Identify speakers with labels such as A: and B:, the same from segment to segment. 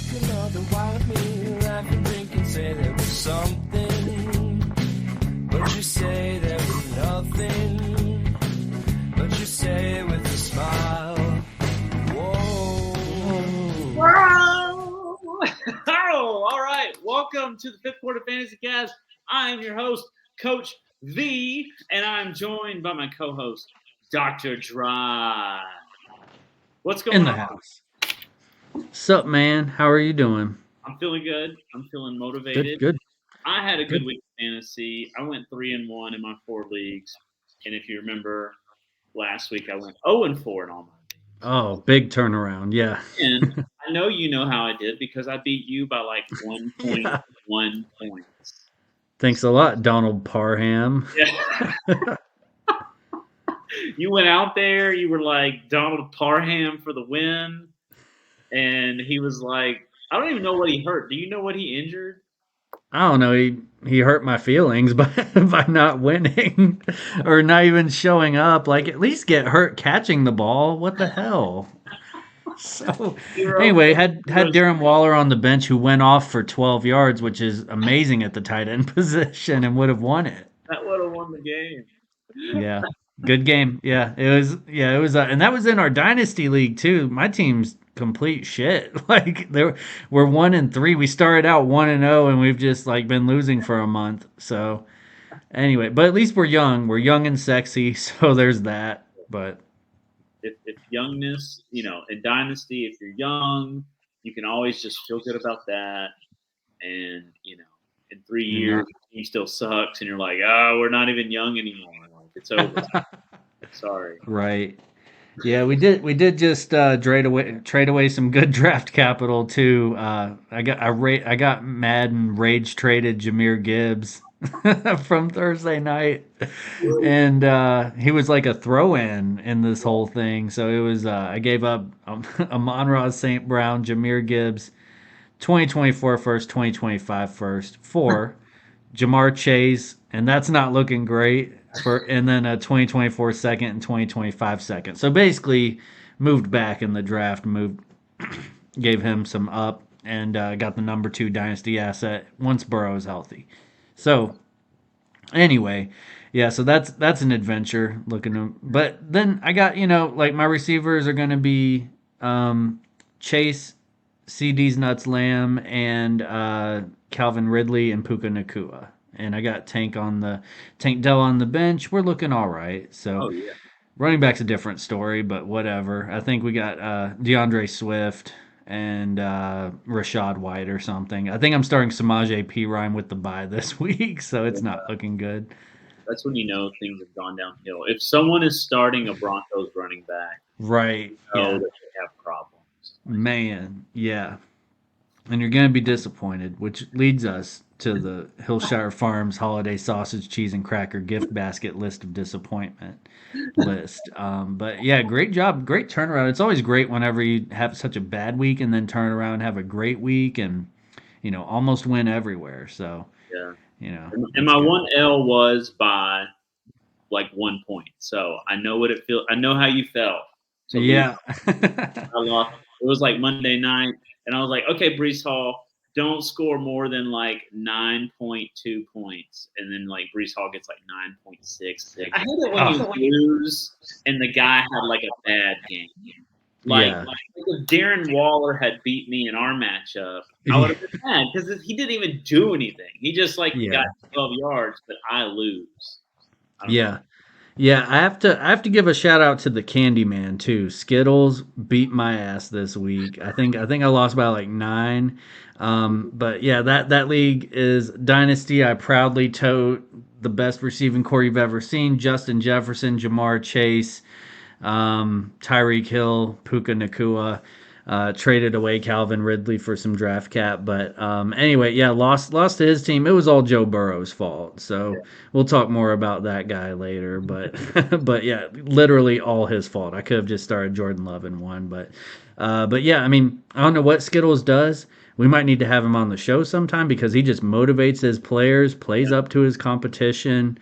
A: talk another while of me. Laugh and drink and say there was something. But you say there was nothing. But you say it with a smile. Whoa.
B: Oh, all right. Welcome to the Fifth Quarter Fantasy Cast. I am your host, Coach V, and I'm joined by my co-host, Dr. Drye. What's going
C: In the
B: on?
C: house. Sup, man? How are you doing?
B: I'm feeling good. I'm feeling motivated.
C: Good.
B: I had a good week of fantasy. I went 3-1 in my 4 leagues, and if you remember, last week I went 0-4 in all my leagues.
C: Oh, big turnaround. Yeah.
B: And I know you know how I did because I beat you by like 1.1 points.
C: Thanks a lot, Donald Parham.
B: Yeah. You went out there, you were like Donald Parham for the win, and he was like, I don't even know what he hurt. Do you know what he injured?
C: I don't know. He hurt my feelings by not winning or not even showing up. Like, at least get hurt catching the ball. What the hell? So anyway, had Darren Waller on the bench who went off for 12 yards, which is amazing at the tight end position, and would have won it.
B: That would have won the game.
C: Yeah. Good game. Yeah, it was. Yeah, it was. And that was in our dynasty league too. My team's complete shit. Like we're 1-3. We started out 1-0, and we've just like been losing for a month. So anyway, but at least we're young. We're young and sexy. So there's that. But
B: if youngness, in dynasty, if you're young, you can always just feel good about that. And in 3 years, he still sucks, and you're like, oh, we're not even young anymore. It's over. Sorry.
C: Right. Yeah, we did just trade away some good draft capital too. I got mad and rage traded Jahmyr Gibbs from Thursday night, and he was like a throw-in this whole thing. So it was I gave up Amon-Ra St. Brown, Jahmyr Gibbs, 2024 first, 2025 first for Jamar Chase, and that's not looking great. And then a 2024 second and 2025 second. So basically, moved back in the draft, gave him some up, and got the number 2 dynasty asset once Burrow is healthy. So anyway, yeah, so that's an adventure looking. But then I got like my receivers are going to be Chase, CD's Nuts Lamb, and Calvin Ridley and Puka Nacua. And I got Tank Dell on the bench. We're looking all right. So running back's a different story, but whatever. I think we got DeAndre Swift and Rashad White or something. I think I'm starting Samaje Perine with the bye this week, so it's not looking good.
B: That's when you know things have gone downhill. If someone is starting a Broncos running back,
C: right,
B: that they have problems.
C: Man, yeah. And you're going to be disappointed, which leads us to the Hillshire Farms holiday sausage, cheese, and cracker gift basket list of disappointment list. But yeah, great job. Great turnaround. It's always great whenever you have such a bad week and then turn around and have a great week and, almost win everywhere. So,
B: And my 1L was by like 1 point. So I know what it feels. I know how you felt. So
C: yeah.
B: I lost. It was like Monday night. And I was like, okay, Breece Hall, don't score more than like 9.2 points. And then like Breece Hall gets like 9.6. I hate it when you lose and the guy had like a bad game. Like if Darren Waller had beat me in our matchup, I would have been mad because he didn't even do anything. He just got 12 yards, but I lose.
C: Yeah, I have to give a shout out to the Candyman too. Skittles beat my ass this week. I think I lost by like 9. But yeah, that league is dynasty. I proudly tote the best receiving core you've ever seen: Justin Jefferson, Jamar Chase, Tyreek Hill, Puka Nacua. Traded away Calvin Ridley for some draft cap, but anyway, yeah, lost to his team. It was all Joe Burrow's fault, so we'll talk more about that guy later. But but yeah, literally all his fault. I could have just started Jordan Love and won, but yeah, I mean, I don't know what Skittles does. We might need to have him on the show sometime because he just motivates his players, plays up to his competition.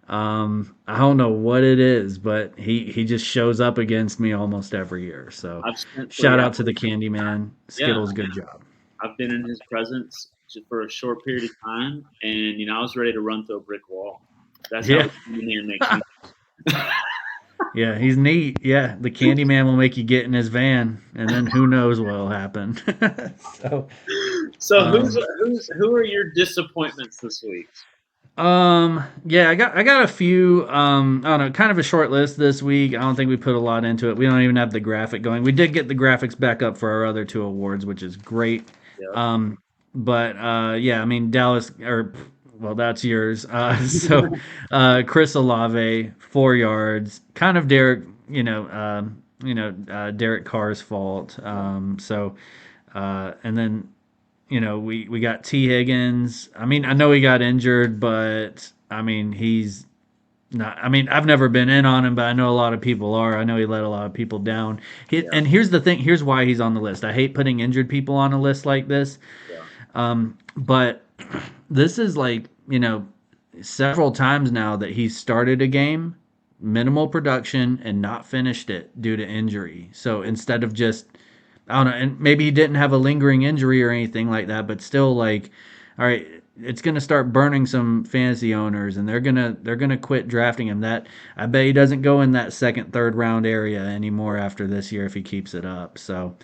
C: I don't know what it is, but he just shows up against me almost every year. So shout out to the Candyman. Skittles, good job.
B: I've been in his presence for a short period of time, and I was ready to run through a brick wall. That's how
C: Yeah.
B: Candyman makes me.
C: Yeah, he's neat. Yeah, the Candyman will make you get in his van, and then who knows what'll happen. so,
B: So
C: um,
B: who are your disappointments this week?
C: yeah, I got a few. I don't know, kind of a short list this week. I don't think we put a lot into it. We don't even have the graphic going. We did get the graphics back up for our other two awards, which is great.
B: Yep.
C: But yeah, I mean Dallas, or well, that's yours. So Chris Olave, 4 yards, kind of Derek, Derek Carr's fault. And then we got T Higgins. I mean, I know he got injured, but I mean he's not. I mean, I've never been in on him, but I know a lot of people are. I know he let a lot of people down. And here's the thing. Here's why he's on the list. I hate putting injured people on a list like this. But this is like, several times now that he's started a game, minimal production, and not finished it due to injury. So instead of just, I don't know, and maybe he didn't have a lingering injury or anything like that, but still, like, all right, it's gonna start burning some fantasy owners, and they're gonna quit drafting him. That I bet he doesn't go in that second, third round area anymore after this year if he keeps it up. So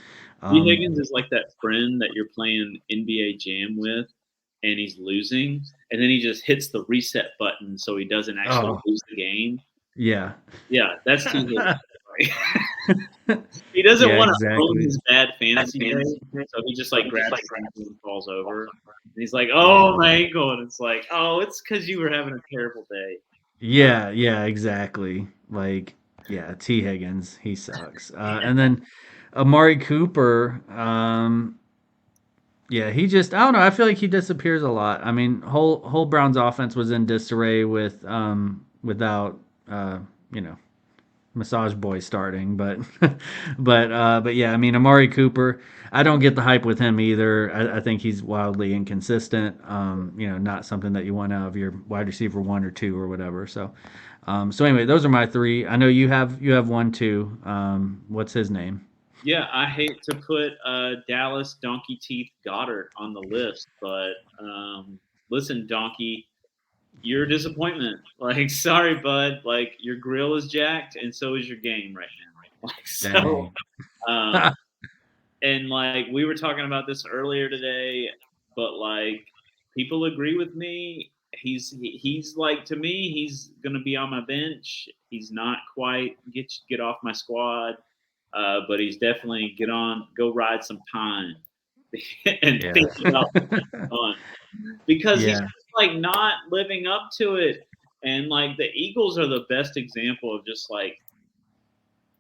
B: T Higgins is like that friend that you're playing NBA Jam with, and he's losing, and then he just hits the reset button so he doesn't actually lose the game.
C: Yeah.
B: Yeah, that's T Higgins. He doesn't
C: Yeah,
B: want to
C: exactly.
B: own his bad fantasy day, so he just like grabs his ankle and falls over. And he's like, "Oh, my ankle!" And it's like, "Oh, it's because you were having a terrible day."
C: Yeah, exactly. Like, yeah, T Higgins, he sucks. And then Amari Cooper, yeah, he just, I don't know, I feel like he disappears a lot. I mean, whole Browns offense was in disarray without you know, Massage Boy starting, but but yeah, I mean Amari Cooper, I don't get the hype with him either. I think he's wildly inconsistent. Not something that you want out of your wide receiver 1 or 2 or whatever. So anyway, those are my three. I know you have one too. What's his name?
B: Yeah, I hate to put Dallas Donkey Teeth Goddard on the list, but listen, Donkey, you're a disappointment. Like, sorry, bud. Like, your grill is jacked, and so is your game right now. Like, so, and like we were talking about this earlier today, but like people agree with me. He's like, to me, he's gonna be on my bench. He's not quite get off my squad, but he's definitely go ride some pine and
C: Yeah.
B: think about fun because he's
C: Yeah.
B: like not living up to it. And like the Eagles are the best example of just like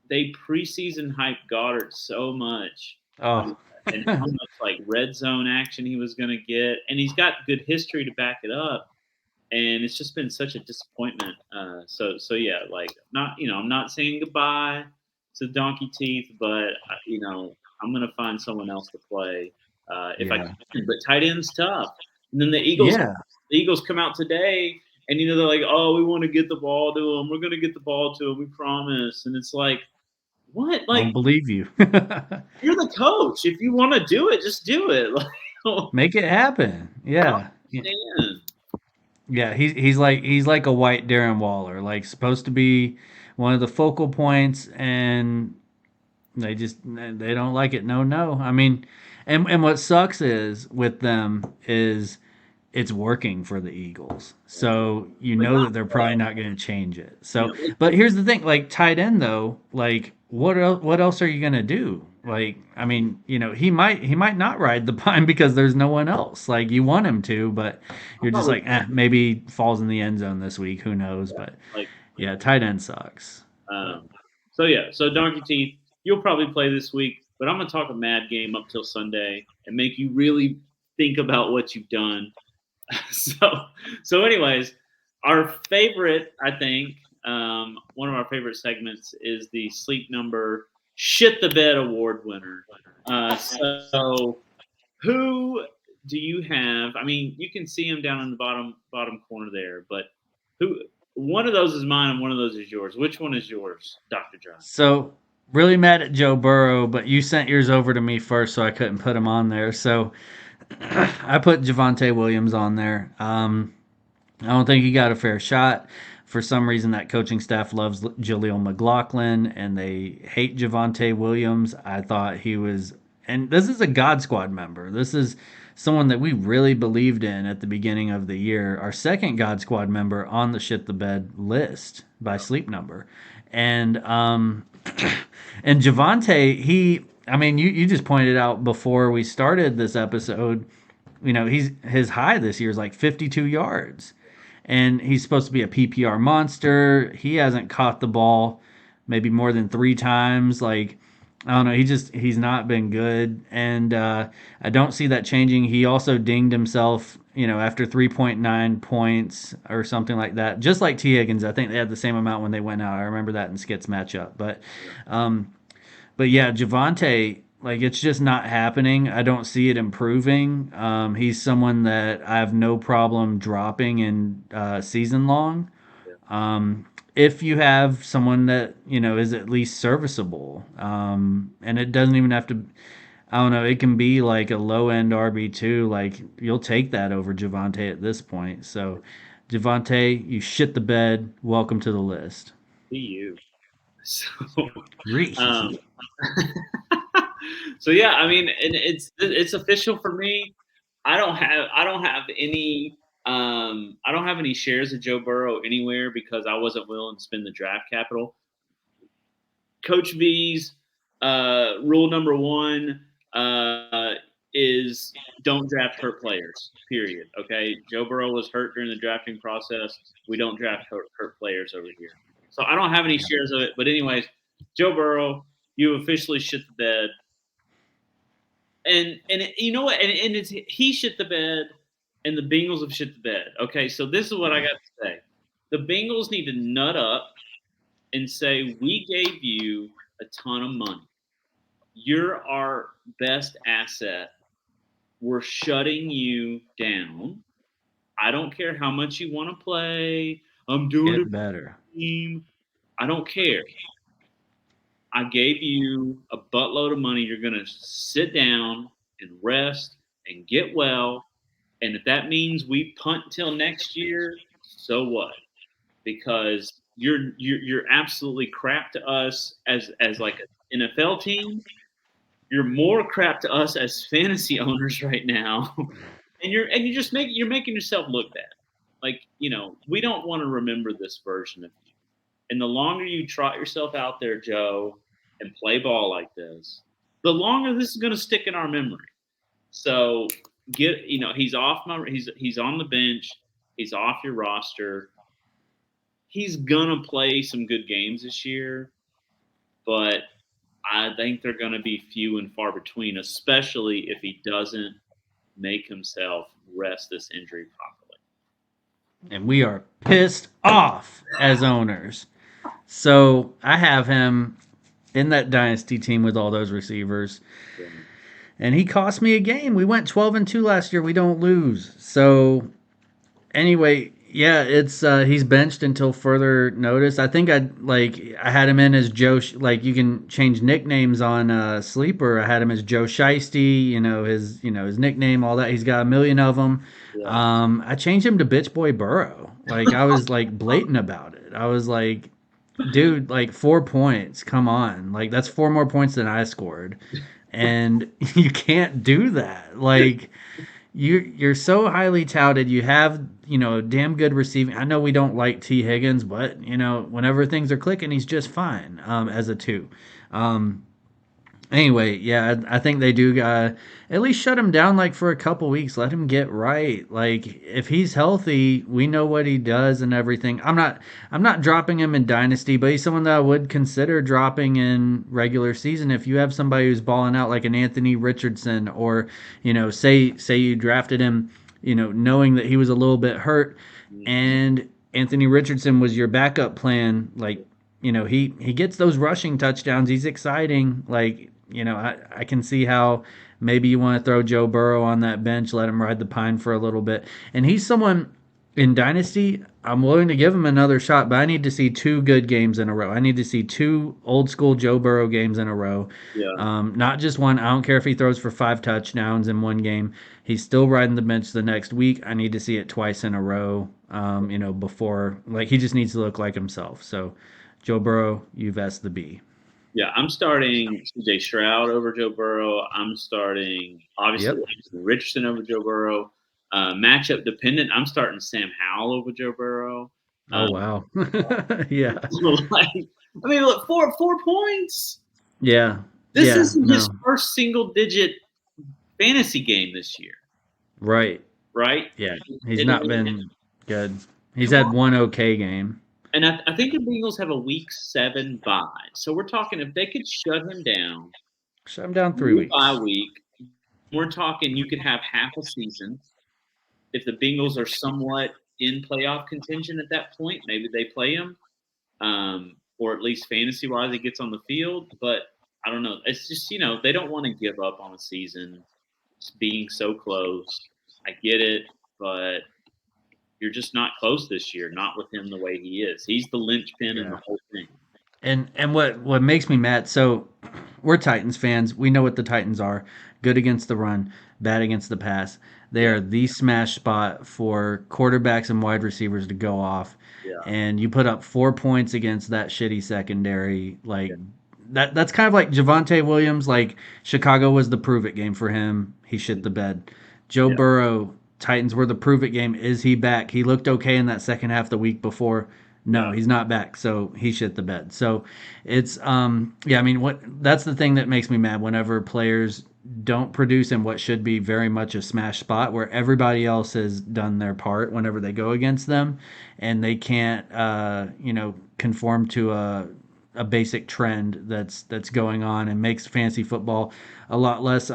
B: they preseason hyped Goddard so much,
C: Oh.
B: and how much like red zone action he was going to get, and he's got good history to back it up. And it's just been such a disappointment. So yeah, like I'm not saying goodbye to Donkey Teeth, but I'm gonna find someone else to play if I can. But tight end's tough. And then the Eagles come out today, and they're like, oh, we want to get the ball to him. We're gonna get the ball to him. We promise. And it's like, what?
C: I
B: Like,
C: don't believe you.
B: you're the coach. If you want to do it, just do it. Like,
C: Make it happen. Yeah.
B: man.
C: Yeah, he's like a white Darren Waller, like supposed to be one of the focal points, and they don't like it. No. I mean, and what sucks is with them is it's working for the Eagles, so you know that they're probably not going to change it. So, but here's the thing: like tight end though, like what else are you going to do? Like, I mean, he might not ride the pine because there's no one else. Like you want him to, but you're just like, maybe falls in the end zone this week. Who knows? But yeah, tight end sucks.
B: So Donkey Teeth, you'll probably play this week, but I'm gonna talk a mad game up till Sunday and make you really think about what you've done. So anyways, our favorite, I think, one of our favorite segments is the Sleep Number Shit the Bed Award winner. So who do you have? I mean, you can see him down in the bottom corner there, but who? One of those is mine and one of those is yours. Which one is yours, Dr. Drye?
C: So really mad at Joe Burrow, but you sent yours over to me first, so I couldn't put him on there. So I put Javonte Williams on there. I don't think he got a fair shot. For some reason, that coaching staff loves Jaleel McLaughlin and they hate Javonte Williams. I thought he was, and this is a God Squad member. This is someone that we really believed in at the beginning of the year. Our second God Squad member on the shit the bed list by sleep number, and and Javonte, I mean, you just pointed out before we started this episode. His high this year is like 52 yards and he's supposed to be a PPR monster. He hasn't caught the ball maybe more than 3 times. Like, I don't know. He's not been good, and I don't see that changing. He also dinged himself, after 3.9 points or something like that. Just like T Higgins, I think they had the same amount when they went out. I remember that in Skit's matchup, but yeah, Javonte, like it's just not happening. I don't see it improving. He's someone that I have no problem dropping in season long. If you have someone that is at least serviceable, and it doesn't even have to. I don't know. It can be like a low end RB2. Like you'll take that over Javonte at this point. So, Javonte, you shit the bed. Welcome to the list.
B: See you. So, so yeah, I mean, and it's official for me. I don't have any shares of Joe Burrow anywhere because I wasn't willing to spend the draft capital. Coach V's rule number 1 is don't draft hurt players. Period. Okay, Joe Burrow was hurt during the drafting process. We don't draft hurt players over here. So I don't have any shares of it. But anyways, Joe Burrow, you officially shit the bed. And you know what? And it's he shit the bed, and the Bengals have shit the bed. Okay, so this is what I got to say. The Bengals need to nut up and say, we gave you a ton of money. You're our best asset. We're shutting you down. I don't care how much you want to play. I'm doing it
C: better.
B: Team. I don't care. I gave you a buttload of money. You're going to sit down and rest and get well. And if that means we punt till next year, so what? Because you're absolutely crap to us as like an NFL team. You're more crap to us as fantasy owners right now. And you're making yourself look bad. Like, we don't want to remember this version of you. And the longer you trot yourself out there, Joe, and play ball like this, the longer this is going to stick in our memory. So he's off he's on the bench. He's off your roster. He's gonna play some good games this year, but I think they're going to be few and far between, especially if he doesn't make himself rest this injury properly.
C: And we are pissed off as owners. So I have him in that dynasty team with all those receivers.
B: Yeah.
C: And he cost me a game. We went 12-2 last year. We don't lose. So anyway, yeah, it's he's benched until further notice. I think I had him in as Joe. Like you can change nicknames on Sleeper. I had him as Joe Shiesty. His nickname, all that. He's got a million of them. Yeah. I changed him to Bitch Boy Burrow. Like I was like blatant about it. I was like, dude, like 4 points. Come on, like that's 4 more points than I scored, and you can't do that. Like. You're so highly touted. You have, damn good receiving. I know we don't like T. Higgins, but, whenever things are clicking, he's just fine as a 2. Anyway, yeah, I think they do at least shut him down like for a couple weeks. Let him get right. Like if he's healthy, we know what he does and everything. I'm not dropping him in Dynasty, but he's someone that I would consider dropping in regular season if you have somebody who's balling out like an Anthony Richardson or, say you drafted him, knowing that he was a little bit hurt and Anthony Richardson was your backup plan. Like, he gets those rushing touchdowns. He's exciting. Like, I can see how maybe you want to throw Joe Burrow on that bench, let him ride the pine for a little bit. And he's someone, In Dynasty, I'm willing to give him another shot, but I need to see two good games in a row. I need to see two old school Joe Burrow games in a row.
B: Yeah.
C: Not just one. I don't care if he throws for 5 touchdowns in one game. He's still riding the bench the next week. I need to see it twice in a row. Before like he just needs to look like himself. So, Joe Burrow, you've asked the B.
B: Yeah, I'm starting CJ Stroud over Joe Burrow. I'm starting, obviously,
C: Yep.
B: Richardson over Joe Burrow. Matchup dependent, I'm starting Sam Howell over Joe Burrow.
C: Oh wow. Yeah.
B: Look, four points.
C: Yeah.
B: This
C: Yeah.
B: isn't his
C: No.
B: first single-digit fantasy game this year,
C: Right.
B: right?
C: Yeah. He's not been good. He's had one okay game.
B: And I think the Bengals have a Week 7 bye. So we're talking if they could shut him down
C: Shut him down 3 weeks.
B: bye week, we're talking you could have half a season. If the Bengals are somewhat in playoff contention at that point, maybe they play him, or at least fantasy-wise, he gets on the field. But I don't know. It's just, they don't want to give up on a season being so close. I get it, but you're just not close this year, not with him the way he is. He's the linchpin in the whole thing.
C: And what makes me mad, so we're Titans fans. We know what the Titans are. Good against the run, bad against the pass. They are the smash spot for quarterbacks and wide receivers to go off.
B: Yeah.
C: And you put up 4 points against that shitty secondary. That's kind of like Javonte Williams. Like Chicago was the prove it game for him. He shit the bed. Joe Burrow, Titans were the prove it game. Is he back? He looked okay in that second half the week before. No, he's not back. So he shit the bed. So it's that's the thing that makes me mad whenever players don't produce in what should be very much a smash spot where everybody else has done their part whenever they go against them and they can't conform to a basic trend that's going on and makes fantasy football a lot less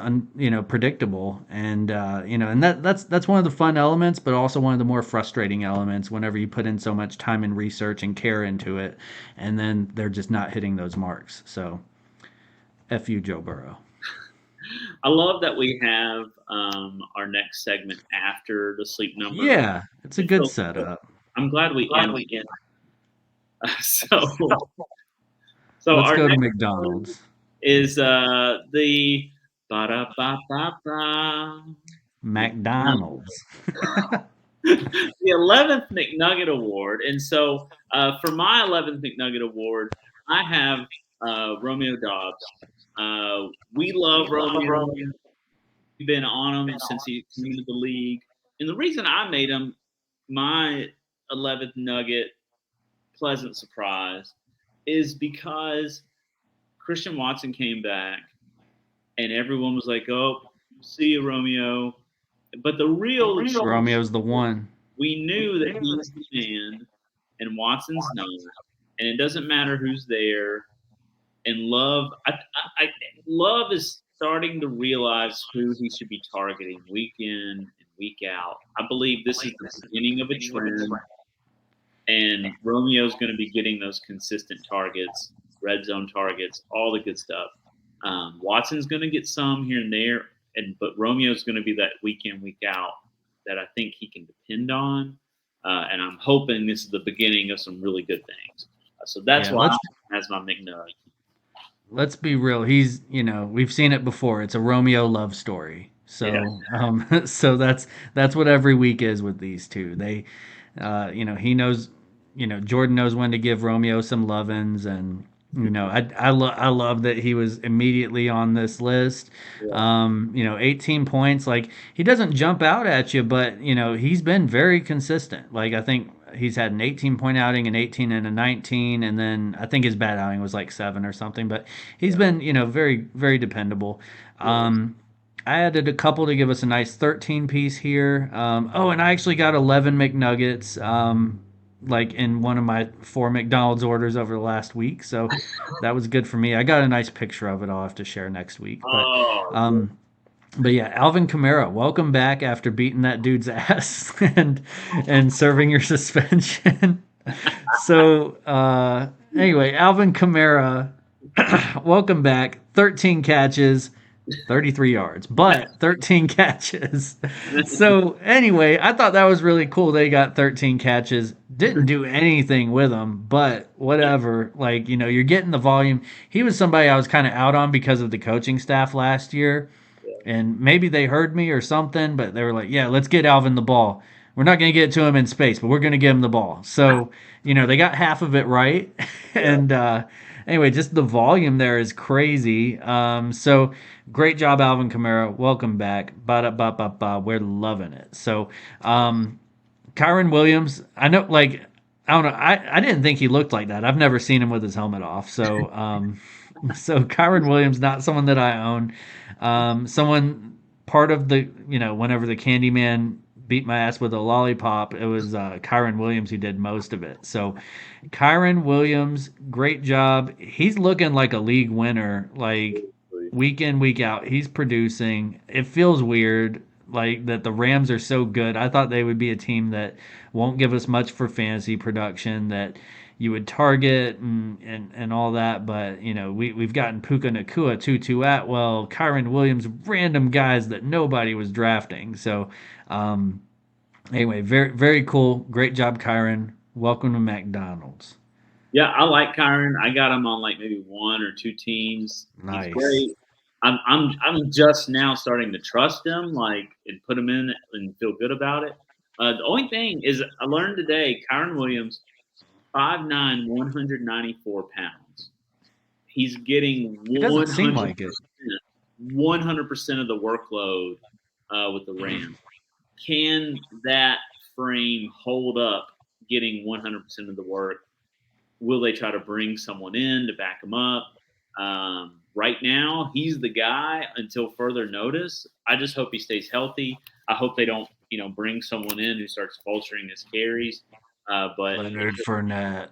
C: predictable and that's one of the fun elements but also one of the more frustrating elements whenever you put in so much time and research and care into it and then they're just not hitting those marks. So F you, Joe Burrow.
B: I love that we have our next segment after the sleep number.
C: Yeah, it's a good setup.
B: I'm glad we end. So
C: let's
B: our
C: go to
B: next
C: McDonald's.
B: Is the ba-da-ba-ba-ba.
C: McDonald's.
B: The 11th McNugget Award. And so for my 11th McNugget Award, I have Romeo Dobbs. We love Romeo. We've been on him since he came into the league. And the reason I made him my 11th Nugget pleasant surprise is because Christian Watson came back and everyone was like, oh, see you, Romeo. But the real
C: Romeo's the one.
B: We knew that he's the man and Watson's not. And it doesn't matter who's there. And Love is starting to realize who he should be targeting week in and week out. I believe this is the beginning of a trend. And Romeo's going to be getting those consistent targets, red zone targets, all the good stuff. Watson's going to get some here and there, but Romeo's going to be that week in, week out that I think he can depend on. And I'm hoping this is the beginning of some really good things. So that's why that's my McNug.
C: Let's be real. He's, we've seen it before. It's a Romeo love story. So, so that's what every week is with these two. They, he knows, Jordan knows when to give Romeo some love-ins, and I love that he was immediately on this list. 18 points. Like, he doesn't jump out at you, but he's been very consistent. Like, I think he's had an 18-point outing, an 18 and a 19, and then I think his bad outing was like 7 or something. But he's been very, very dependable. I added a couple to give us a nice 13 piece here. And I actually got 11 McNuggets. Like in one of my 4 McDonald's orders over the last week. So that was good for me. I got a nice picture of it I'll have to share next week. But yeah, Alvin Kamara, welcome back after beating that dude's ass and serving your suspension. So anyway, Alvin Kamara, welcome back. 13 catches, 33 yards, but 13 catches. So anyway, I thought that was really cool. They got 13 catches. Didn't do anything with them, but whatever. Like, you're getting the volume. He was somebody I was kind of out on because of the coaching staff last year. And maybe they heard me or something, but they were like, yeah, let's get Alvin the ball. We're not going to get it to him in space, but we're going to give him the ball. So, they got half of it right. And anyway, just the volume there is crazy. So great job, Alvin Kamara. Welcome back. Ba-da-ba-ba-ba. We're loving it. So, Kyron Williams, I know, like, I don't know. I didn't think he looked like that. I've never seen him with his helmet off. So, so Kyron Williams, not someone that I own. Someone part of the, whenever the Candyman beat my ass with a lollipop, it was Kyron Williams who did most of it. So Kyron Williams, great job. He's looking like a league winner, like week in, week out. He's producing. It feels weird, like that the Rams are so good. I thought they would be a team that won't give us much for fantasy production, that you would target and all that, but we've gotten Puka Nakua, Tutu Atwell, Kyron Williams, random guys that nobody was drafting. So anyway, very very cool, great job, Kyron. Welcome to McDonald's.
B: Yeah, I like Kyron. I got him on like maybe one or two teams.
C: Nice.
B: He's great. I'm just now starting to trust him, like, and put him in and feel good about it. The only thing is, I learned today, Kyron Williams, 5'9", 194 pounds. He's getting
C: It doesn't seem like it.
B: 100% of the workload with the Rams. Can that frame hold up getting 100% of the work? Will they try to bring someone in to back him up? Right now, he's the guy until further notice. I just hope he stays healthy. I hope they don't, bring someone in who starts vulturing his carries. But
C: Leonard Fournette.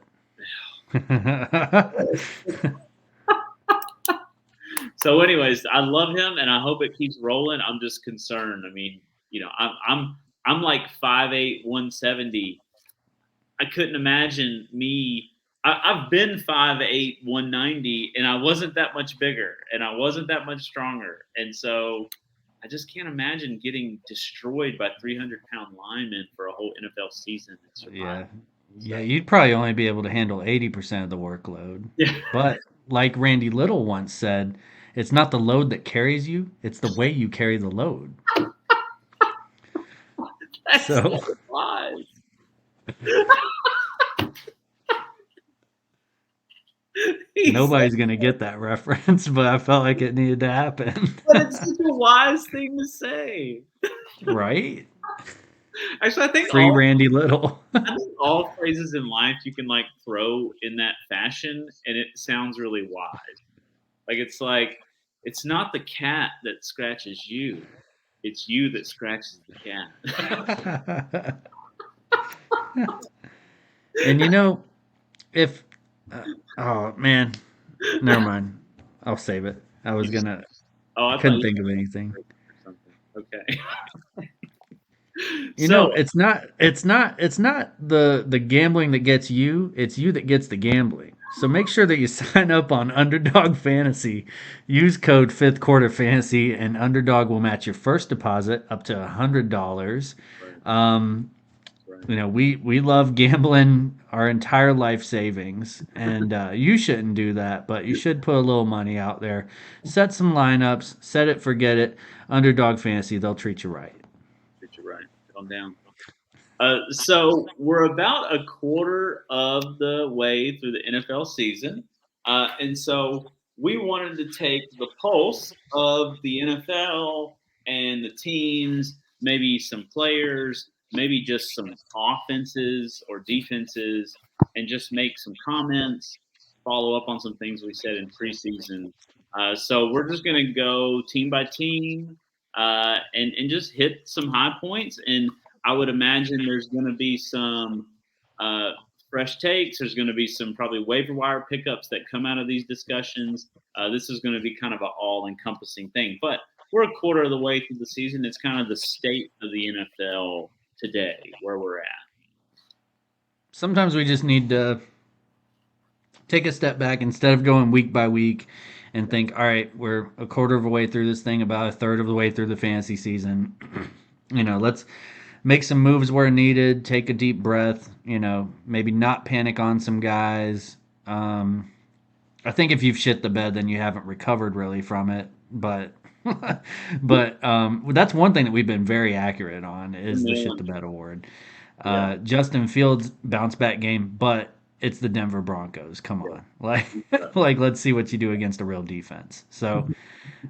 B: So, anyways, I love him, and I hope it keeps rolling. I'm just concerned. I mean, I'm like 5'8", 170. I couldn't imagine me. I've been 5'8", 190, and I wasn't that much bigger, and I wasn't that much stronger, and so I just can't imagine getting destroyed by 300-pound linemen for a whole NFL season.
C: Yeah, you'd probably only be able to handle 80% of the workload.
B: Yeah.
C: But like Randy Little once said, it's not the load that carries you; it's the way you carry the load.
B: That's
C: so
B: lies.
C: Nobody's going to get that reference, but I felt like it needed to happen.
B: But it's such a wise thing to say.
C: Right?
B: Actually, I think
C: Free Randy Little.
B: I think all phrases in life you can like throw in that fashion, and it sounds really wise. It's not the cat that scratches you. It's you that scratches the cat.
C: And if oh man, never mind. I'll save it. I was gonna. I couldn't think of anything.
B: Okay.
C: It's not the gambling that gets you. It's you that gets the gambling. So make sure that you sign up on Underdog Fantasy. Use code 5th Quarter Fantasy, and Underdog will match your first deposit up to $100. We love gambling our entire life savings, and you shouldn't do that, but you should put a little money out there. Set some lineups, set it, forget it. Underdog Fantasy, they'll treat you right.
B: Treat you right. Calm down. So we're about a quarter of the way through the NFL season, and so we wanted to take the pulse of the NFL and the teams, maybe some players, maybe just some offenses or defenses, and just make some comments, follow up on some things we said in preseason. So we're just going to go team by team and just hit some high points. And I would imagine there's going to be some fresh takes. There's going to be some probably waiver wire pickups that come out of these discussions. This is going to be kind of an all-encompassing thing. But we're a quarter of the way through the season. It's kind of the state of the NFL today, where we're at.
C: Sometimes we just need to take a step back instead of going week by week and think, all right, we're a quarter of the way through this thing, about a third of the way through the fantasy season. Let's make some moves where needed, take a deep breath, maybe not panic on some guys. I think if you've shit the bed, then you haven't recovered really from it. But that's one thing that we've been very accurate on is the shit the bed award. Justin Fields bounce back game, but it's the Denver Broncos. Come on, like let's see what you do against a real defense. So,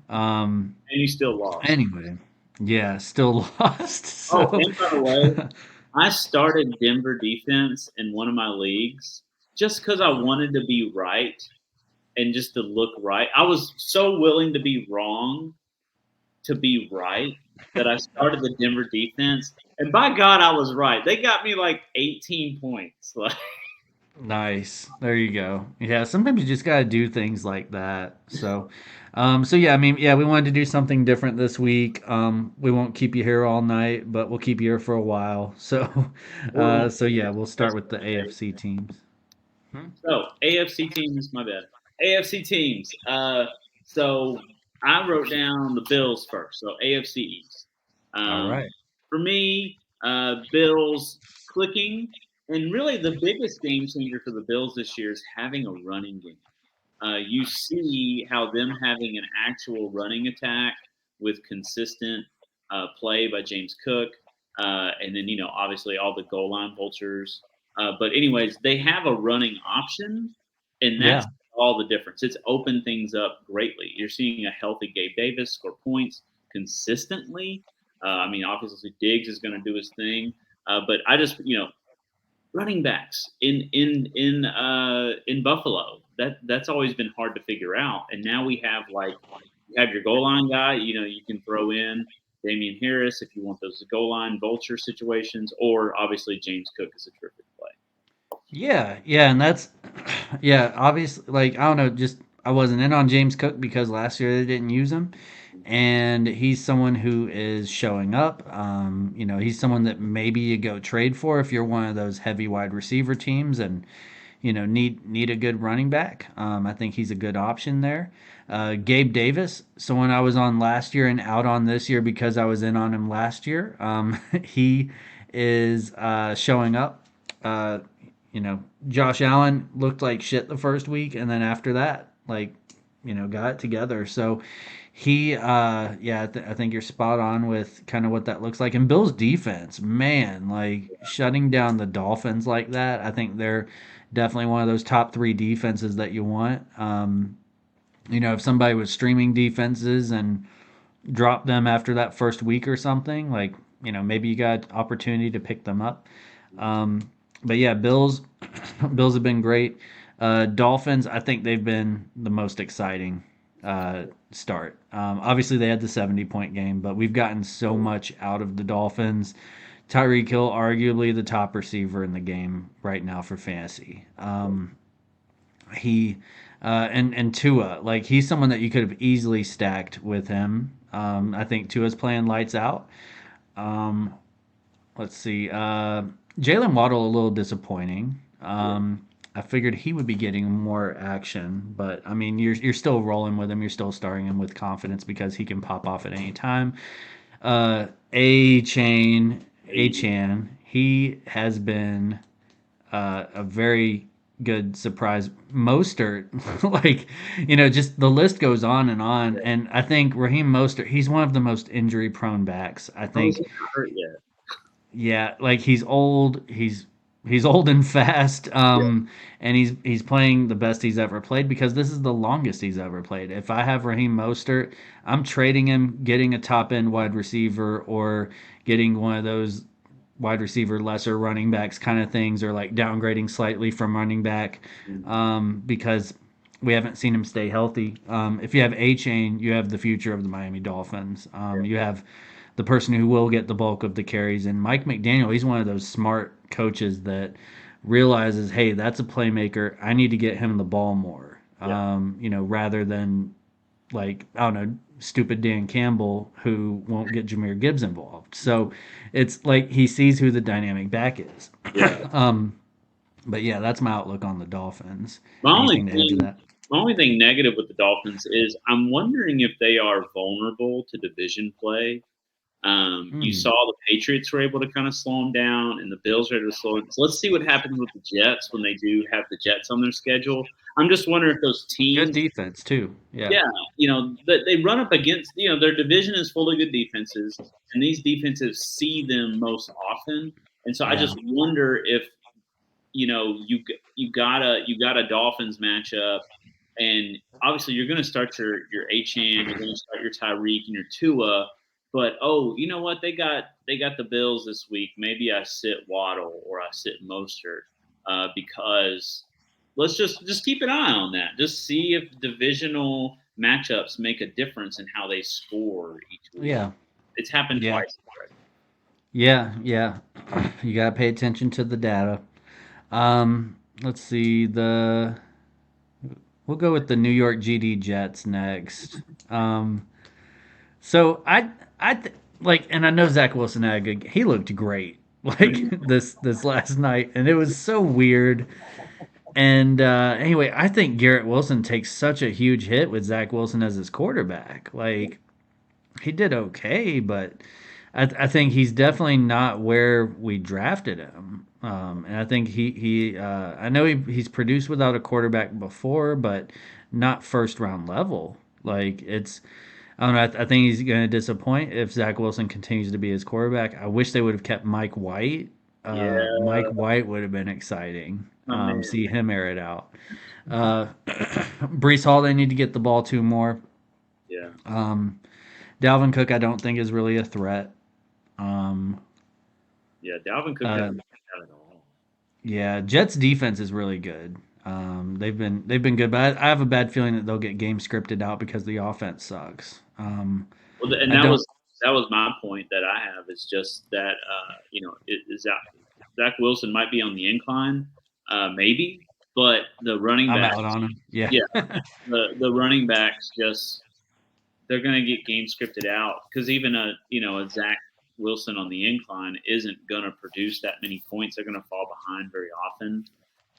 B: and you still lost.
C: Anyway, yeah, still lost. So.
B: Oh, and by the way, I started Denver defense in one of my leagues just because I wanted to be right and just to look right. I was so willing to be wrong to be right that I started the Denver defense. And by God, I was right. They got me like 18 points.
C: Nice. There you go. Yeah, sometimes you just got to do things like that. So, yeah, we wanted to do something different this week. We won't keep you here all night, but we'll keep you here for a while. So, yeah, we'll start with the AFC teams.
B: So, AFC teams, my bad. AFC teams. So I wrote down the Bills first. So AFC East.
C: All right.
B: For me, Bills clicking. And really the biggest game changer for the Bills this year is having a running game. You see how them having an actual running attack with consistent play by James Cook. And then, obviously all the goal line vultures. But anyways, they have a running option. And that's all the difference. It's opened things up greatly. You're seeing a healthy Gabe Davis score points consistently. Obviously Diggs is going to do his thing, but I just running backs in Buffalo that's always been hard to figure out. And now we have you have your goal line guy. You can throw in Damian Harris if you want those goal line vulture situations, or obviously James Cook is a terrific play.
C: Yeah, and that's obviously, I don't know, I wasn't in on James Cook because last year they didn't use him, and he's someone who is showing up. He's someone that maybe you go trade for if you're one of those heavy wide receiver teams and need a good running back. I think he's a good option there. Gabe Davis, someone I was on last year and out on this year because I was in on him last year. He is showing up. Josh Allen looked like shit the first week, and then after that, got it together. So he, I think you're spot on with kind of what that looks like. And Bill's defense, man, shutting down the Dolphins like that, I think they're definitely one of those top 3 defenses that you want. If somebody was streaming defenses and dropped them after that first week or something, maybe you got opportunity to pick them up. But yeah, Bills have been great. Dolphins, I think they've been the most exciting start. Obviously, they had the 70-point game, but we've gotten so much out of the Dolphins. Tyreek Hill, arguably the top receiver in the game right now for fantasy. He and Tua, he's someone that you could have easily stacked with him. I think Tua's playing lights out. Let's see. Jalen Waddle, a little disappointing. I figured he would be getting more action, but you're still rolling with him. You're still starting him with confidence because he can pop off at any time. Chan, he has been a very good surprise. Mostert, just the list goes on and on. And I think Raheem Mostert, he's one of the most injury-prone backs. I think.
B: He's not hurt yet.
C: Yeah, he's old. He's old and fast. And he's playing the best he's ever played because this is the longest he's ever played. If I have Raheem Mostert, I'm trading him, getting a top end wide receiver, or getting one of those wide receiver lesser running backs kind of things, or downgrading slightly from running back because we haven't seen him stay healthy. If you have A-Chain, you have the future of the Miami Dolphins. You have the person who will get the bulk of the carries. And Mike McDaniel, he's one of those smart coaches that realizes, hey, that's a playmaker. I need to get him the ball more. Rather than I don't know, stupid Dan Campbell who won't get Jahmyr Gibbs involved. So it's he sees who the dynamic back is.
B: Yeah.
C: But yeah, that's my outlook on the Dolphins.
B: My only
C: Anything to add to that?
B: My only thing negative with the Dolphins is I'm wondering if they are vulnerable to division play. You
C: Hmm.
B: saw the Patriots were able to kind of slow them down, and the Bills are able to slow them. So let's see what happens with the Jets when they do have the Jets on their schedule. I'm just wondering if those
C: Good
B: teams,
C: defense too. Yeah.
B: yeah, they run up against, their division is full of good defenses, and these defenses see them most often. And so I
C: Yeah.
B: just wonder if you got a Dolphins matchup, and obviously you're going to start your Achan, you're going to start your Tyreek and your Tua, but you know what? They got the Bills this week. Maybe I sit Waddle or I sit Mostert, because let's just keep an eye on that. Just see if divisional matchups make a difference in how they score each week.
C: Yeah.
B: It's happened
C: Yeah.
B: twice already.
C: Yeah. Yeah. You gotta pay attention to the data. Let's see the. We'll go with the New York GD Jets next. Um, so like, and I know Zach Wilson had a good. He looked great like this last night, and it was so weird. And anyway, I think Garrett Wilson takes such a huge hit with Zach Wilson as his quarterback. Like he did okay, but I think he's definitely not where we drafted him. And I think I know he's produced without a quarterback before, but not first round level. Like it's I don't know. I think he's going to disappoint if Zach Wilson continues to be his quarterback. I wish they would have kept Mike White. Mike
B: Yeah,
C: White would have been exciting.
B: my man.
C: See him air it out. Uh, Brees Hall, they need to get the ball to more.
B: Yeah.
C: Um, Dalvin Cook, I don't think is really a threat. Um,
B: Yeah, Dalvin Cook
C: uh,
B: hasn't been at all.
C: yeah, Jets defense is really good. They've been good, but I have a bad feeling that they'll get game scripted out because the offense sucks.
B: Well, and
C: I
B: that
C: don't.
B: was my point that I have is just that Zach Wilson might be on the incline, maybe, but the running
C: I'm
B: back,
C: out on him. Yeah.
B: yeah, the running backs just they're going to get game scripted out because even a Zach Wilson on the incline isn't going to produce that many points. They're going to fall behind very often.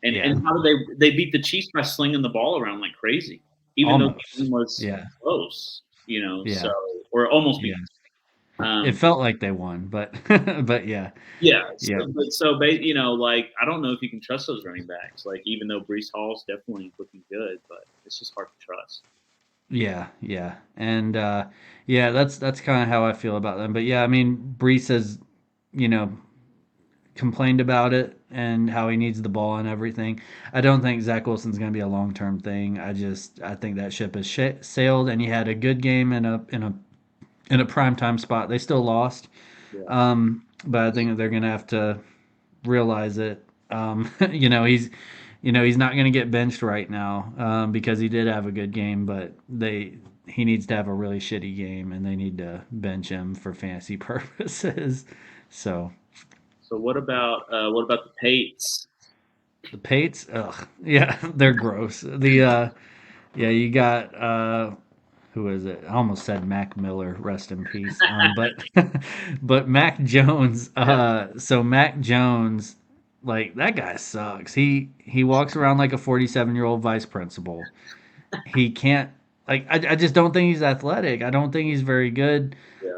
C: Yeah.
B: And how do they beat the Chiefs by slinging the ball around like crazy, even though the
C: Almost.
B: game was
C: Yeah.
B: close,
C: Yeah.
B: so or almost
C: Yeah.
B: beat.
C: It
B: Um,
C: felt like they won, but but yeah.
B: yeah,
C: Yeah.
B: like I don't know if you can trust those running backs. Like even though Brees Hall's definitely looking good, but it's just hard to trust.
C: Yeah, yeah. And yeah, that's kind of how I feel about them. But yeah, I mean, Brees has, you know, complained about it and how he needs the ball and everything. I don't think Zach Wilson's going to be a long-term thing. I think that ship has sailed and he had a good game in a prime time spot. They still lost.
B: Yeah,
C: But I think that they're going to have to realize it. You know, he's not going to get benched right now because he did have a good game, but he needs to have a really shitty game, and they need to bench him for fantasy purposes. So
B: so what about the Pates?
C: the Pates, ugh, yeah, they're gross. Yeah, you got who is it? I almost said Mac Miller, rest in peace. But but Mac Jones.
B: Yeah,
C: So Mac Jones, like that guy sucks. He walks around like a 47-year-old vice principal. He can't like I just don't think he's athletic. I don't think he's very good.
B: yeah,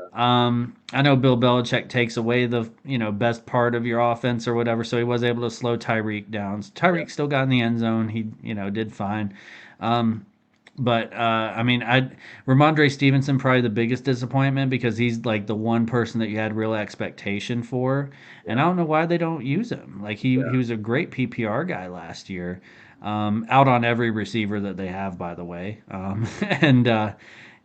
C: I know Bill Belichick takes away the best part of your offense or whatever, so he was able to slow Tyreek down.
B: yeah,
C: Tyreek still got in the end zone. He did fine. Um, but I mean, Ramondre Stevenson probably the biggest disappointment because he's like the one person that you had real expectation for, and I don't know why they don't use him. Like he
B: yeah.
C: was a great PPR guy last year, out on every receiver that they have, by the way, and I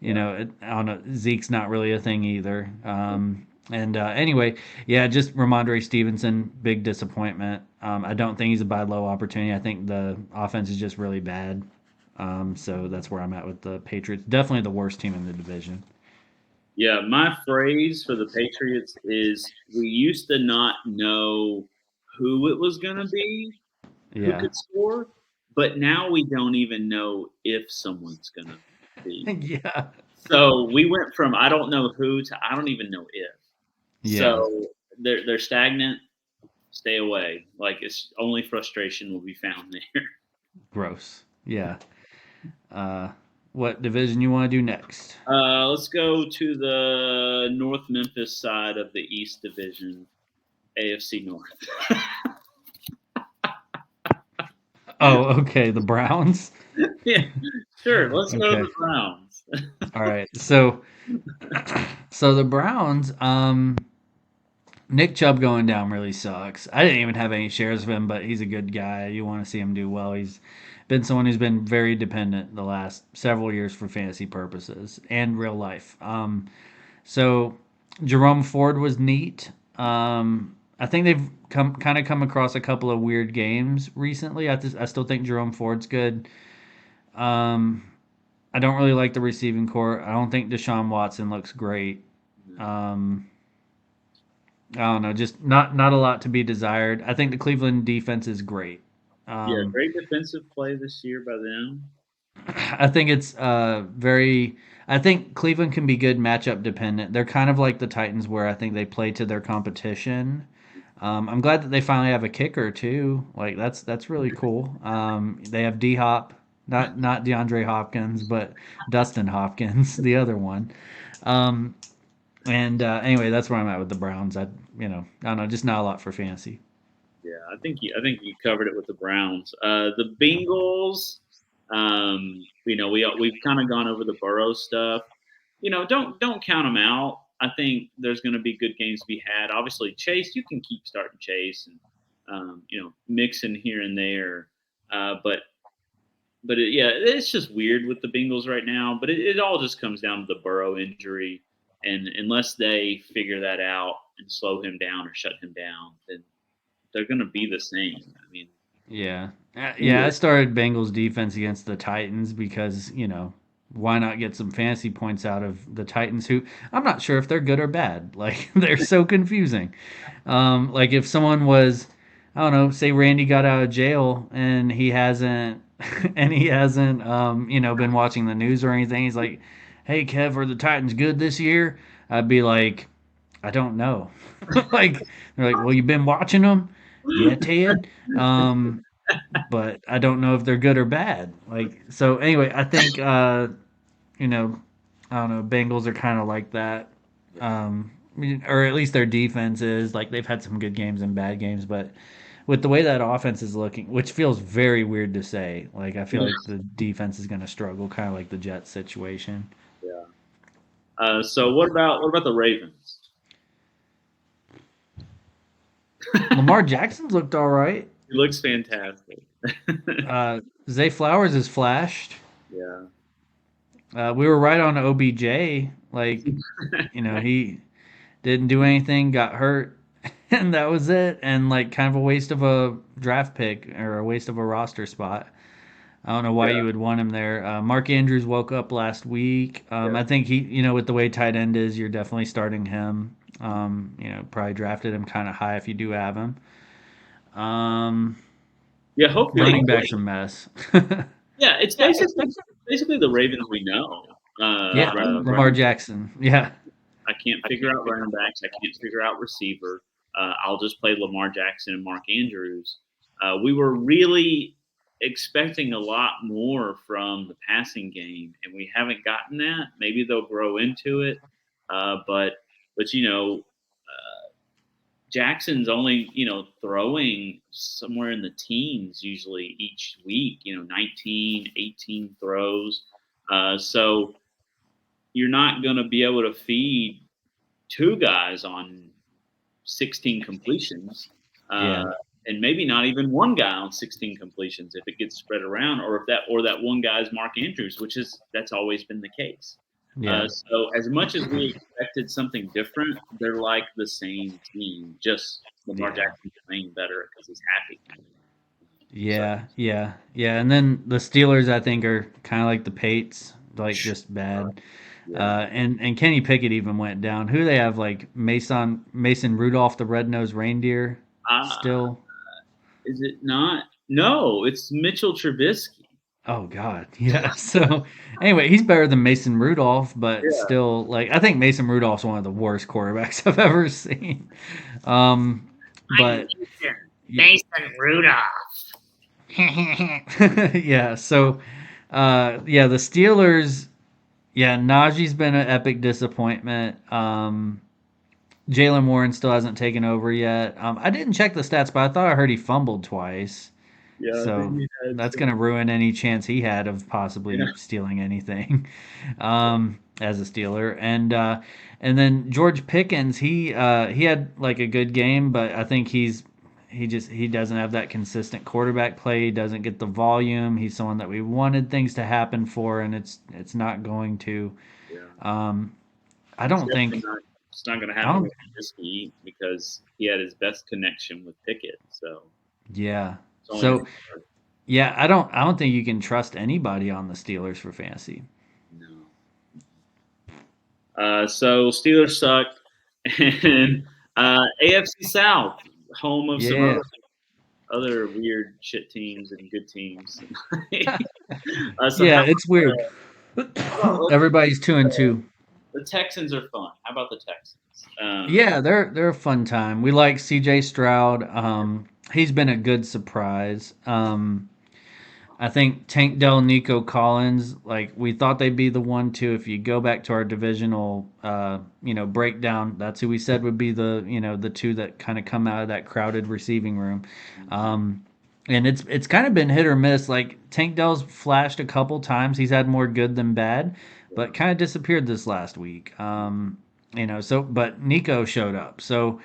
C: don't know, Zeke's not really a thing either. And anyway, yeah, just Ramondre Stevenson, big disappointment. I don't think he's a buy low opportunity. I think the offense is just really bad. So that's where I'm at with the Patriots. Definitely the worst team in the division.
B: Yeah, my phrase for the Patriots is we used to not know who it was going to be, who
C: Yeah.
B: could score, but now we don't even know if someone's going to be.
C: Yeah.
B: So we went from I don't know who to I don't even know if.
C: Yeah.
B: So they're stagnant. Stay away. Like it's only frustration will be found there.
C: Gross. Yeah. What division you want to do next?
B: Let's go to the North Memphis side of the East Division, AFC North.
C: Oh, okay, the Browns.
B: Yeah, sure. Let's go to
C: Okay.
B: the Browns.
C: All right. So the Browns, Nick Chubb going down really sucks. I didn't even have any shares of him, but he's a good guy. You want to see him do well. He's been someone who's been very dependent the last several years for fantasy purposes and real life. So Jerome Ford was neat. I think they've come across a couple of weird games recently. I still think Jerome Ford's good. Um, I don't really like the receiving core. I don't think Deshaun Watson looks great. Um, I don't know, just not a lot to be desired. I think the Cleveland defense is great.
B: Yeah,
C: Um,
B: great defensive play this year by them.
C: I think it's very. I think Cleveland can be good matchup dependent. They're kind of like the Titans, where I think they play to their competition. I'm glad that they finally have a kicker too. Like that's really cool. They have D Hop, not DeAndre Hopkins, but Dustin Hopkins, the other one. Um, and anyway, that's where I'm at with the Browns. I don't know, just not a lot for fantasy.
B: Yeah, I think you covered it with the Browns. The Bengals, we've kind of gone over the Burrow stuff. Don't count them out. I think there's going to be good games to be had. Obviously, Chase, you can keep starting Chase and mixing here and there. But it's just weird with the Bengals right now. But it all just comes down to the Burrow injury, and unless they figure that out and slow him down or shut him down, then they're going to be the same. I mean,
C: Yeah. Yeah, I started Bengals defense against the Titans because, why not get some fantasy points out of the Titans who I'm not sure if they're good or bad. Like they're so confusing. Like if someone was I don't know, say Randy got out of jail and he hasn't been watching the news or anything. He's like, "Hey Kev, are the Titans good this year?" I'd be like, "I don't know." Like they're like, "Well, you've been watching them?" "Yeah, Ted." But I don't know if they're good or bad. Like so anyway, I think you know, I don't know, Bengals are kind of like that. Um or at least their defense is like they've had some good games and bad games, but with the way that offense is looking, which feels very weird to say, like I feel like the defense is going to struggle, kind of like the Jets situation.
B: yeah. So what about the Ravens?
C: Lamar Jackson's looked all right.
B: He looks fantastic.
C: Zay Flowers has flashed.
B: Yeah.
C: We were right on OBJ. Like, he didn't do anything, got hurt, and that was it. And like, kind of a waste of a draft pick or a waste of a roster spot. I don't know why
B: Yeah.
C: you would want him there. Mark Andrews woke up last week.
B: Yeah.
C: I think he, with the way tight end is, you're definitely starting him. Probably drafted him kind of high if you do have him.
B: Yeah. Hopefully.
C: Running back's a mess.
B: Yeah. It's basically the Ravens we know.
C: Yeah, Lamar Jackson. Yeah,
B: I can't figure out running backs. I can't figure out receiver. I'll just play Lamar Jackson and Mark Andrews. We were really expecting a lot more from the passing game, and we haven't gotten that. Maybe they'll grow into it, but Jackson's only throwing somewhere in the teens usually each week. 19, 18 throws. So you're not going to be able to feed two guys on 16 completions,
C: Yeah.
B: and maybe not even one guy on 16 completions if it gets spread around, or that one guy is Mark Andrews, that's always been the case.
C: yeah,
B: So as much as we expected something different, they're like the same team. Just Lamar
C: Yeah.
B: Jackson playing better because he's happy.
C: yeah. And then the Steelers, I think, are kind of like the Pates, like just bad.
B: Yeah.
C: And Kenny Pickett even went down. Who do they have? Like Mason Rudolph, the red-nosed reindeer, still.
B: Is it not? No, it's Mitchell Trubisky.
C: Oh God, yeah. So anyway, he's better than Mason Rudolph, but
B: Yeah.
C: still, like I think Mason Rudolph's one of the worst quarterbacks I've ever seen. But
D: Mason Rudolph.
C: yeah, so Yeah, the Steelers. Yeah, Najee's been an epic disappointment. Jalen Warren still hasn't taken over yet. I didn't check the stats, but I thought I heard he fumbled twice.
B: Yeah, I think
C: So
B: he had
C: that's going to ruin any chance he had of
B: yeah.
C: possibly stealing anything as a Steeler. And then George Pickens, he had like a good game, but I think he doesn't have that consistent quarterback play. He doesn't get the volume. He's someone that we wanted things to happen for, and it's not going to.
B: Yeah.
C: Um, I
B: It's
C: don't
B: definitely
C: think.
B: not. It's not going to
C: I
B: happen
C: don't.
B: with Trubisky because he had his best connection with Pickett. So
C: Yeah.
B: it's only
C: So yeah, I don't think you can trust anybody on the Steelers for fantasy.
B: no. So Steelers suck, and AFC South, home of some
C: Yeah.
B: other weird shit teams and good teams. So
C: Yeah, it's weird.
B: how about
C: Everybody's 2-2.
B: the Texans are fun? How about the Texans?
C: Yeah, they're a fun time. We like CJ Stroud. He's been a good surprise. I think Tank Dell, Nico Collins, like we thought they'd be the 1-2. If you go back to our divisional, breakdown, that's who we said would be the two that kind of come out of that crowded receiving room. And it's kind of been hit or miss. Like Tank Dell's flashed a couple times. He's had more good than bad, but kind of disappeared this last week. But Nico showed up. So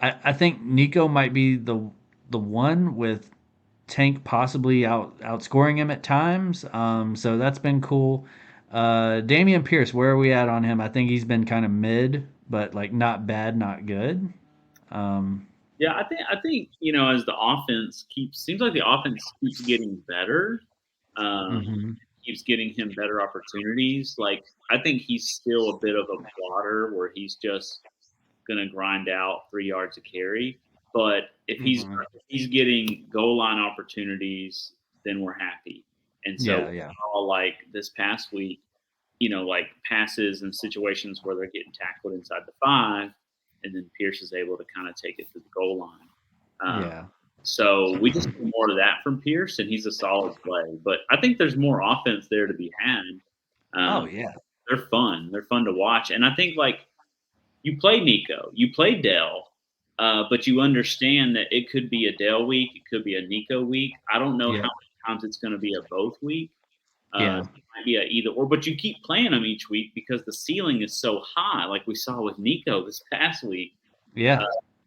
C: I think Nico might be the one with Tank possibly outscoring him at times. So that's been cool. Damian Pierce, where are we at on him? I think he's been kind of mid, but like not bad, not good. Um,
B: Yeah, I think as the offense seems like the offense keeps getting better. Um,
C: mhm.
B: Keeps getting him better opportunities. Like I think he's still a bit of a plotter where he's just gonna grind out 3 yards a carry. But
C: Mhm.
B: if he's getting goal line opportunities, then we're happy. And so
C: Yeah, yeah,
B: all like this past week, like passes and situations where they're getting tackled inside the 5, and then Pierce is able to kind of take it to the goal line. Um,
C: yeah.
B: so we just need more of that from Pierce, and he's a solid play. But I think there's more offense there to be had.
C: Oh
B: Um,
C: yeah,
B: they're fun. They're fun to watch, and I think like you play Nico, you play Dell, but you understand that it could be a Dell week, it could be a Nico week. I don't know how
C: yeah,
B: many times it's going to be a both week.
C: yeah,
B: So it might be a either or, but you keep playing them each week because the ceiling is so high, like we saw with Nico this past week. Uh,
C: yeah,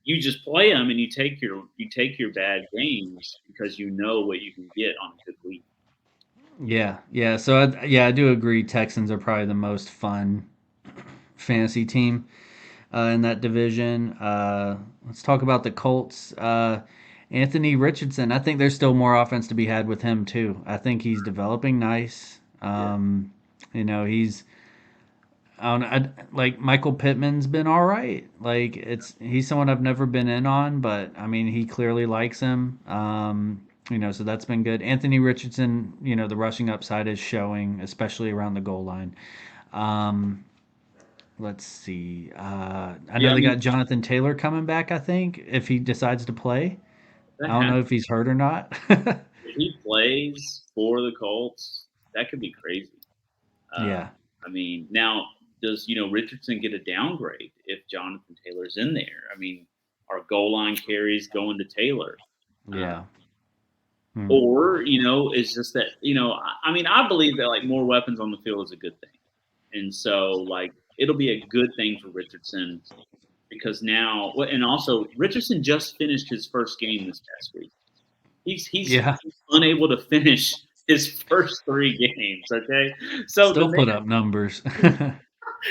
B: you just play them and you take your bad games because you know what you can get on a good week.
C: yeah, yeah. So I do agree. Texans are probably the most fun fantasy team in that division. Let's talk about the Colts. Anthony Richardson. I think there's still more offense to be had with him too. I think he's developing nice.
B: Yeah,
C: He's like Michael Pittman's been all right. Like he's someone I've never been in on, but I mean he clearly likes him. So that's been good. Anthony Richardson, the rushing upside is showing, especially around the goal line. Um, let's see. I
B: yeah.
C: know
B: I
C: they
B: mean
C: got Jonathan Taylor coming back. I think if he decides to play,
B: that
C: I don't
B: has,
C: know if he's hurt or not.
B: if he plays for the Colts, that could be crazy. Uh,
C: Yeah,
B: I mean, now does Richardson get a downgrade if Jonathan Taylor's in there? I mean, are goal line carries going to Taylor? Uh,
C: yeah, hmm.
B: or it's just that I mean, I believe that like more weapons on the field is a good thing, and so like it'll be a good thing for Richardson because now, and also Richardson just finished his first game this past week. He's
C: Yeah.
B: unable to finish his first 3 games. Okay, so the
C: Still put
B: man
C: up numbers.